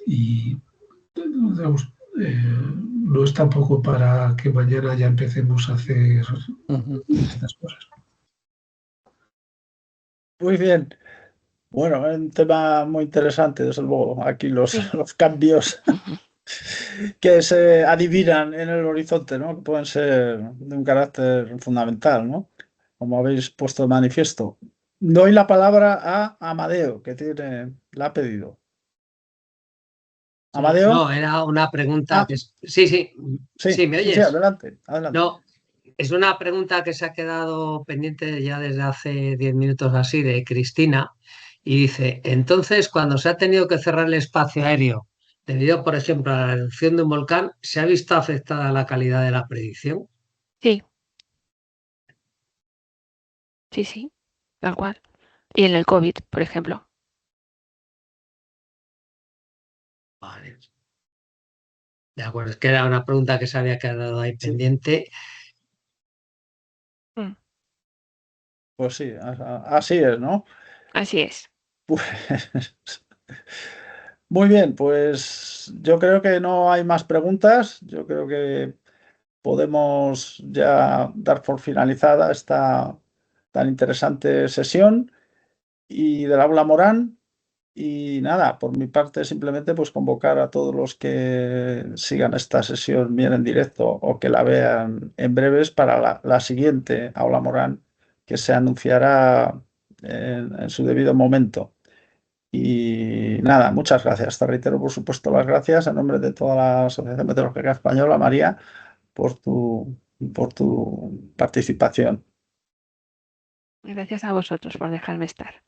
Y digamos, no es tampoco para que mañana ya empecemos a hacer estas cosas. Muy bien. Bueno, es un tema muy interesante, desde luego. Aquí Sí. los cambios que se adivinan en el horizonte, ¿no? Que pueden ser de un carácter fundamental, ¿no? Como habéis puesto de manifiesto. Doy la palabra a Amadeo, que la ha pedido. No, Amadeo. no, era una pregunta Ah, que... Sí, sí, sí, sí, ¿me sí, sí, oyes? adelante, adelante. No, es una pregunta que se ha quedado pendiente ya desde hace 10 minutos así de Cristina y dice, entonces cuando se ha tenido que cerrar el espacio aéreo debido, por ejemplo, a la erupción de un volcán, ¿se ha visto afectada la calidad de la predicción? Sí, sí, sí, tal cual. Y en el COVID, por ejemplo. Vale, de acuerdo, es que era una pregunta que se había quedado ahí Sí, pendiente. Mm, pues sí, así es, ¿no? así es. Pues, muy bien, pues yo creo que no hay más preguntas. Yo creo que podemos ya dar por finalizada esta tan interesante sesión y del aula Morán. Y nada, por mi parte simplemente pues convocar a todos los que sigan esta sesión bien en directo o que la vean en breves para la siguiente aula Morán que se anunciará en su debido momento. Y nada, muchas gracias. Te reitero, por supuesto, las gracias en nombre de toda la Asociación Meteorológica Española, María, por tu participación. Gracias a vosotros por dejarme estar.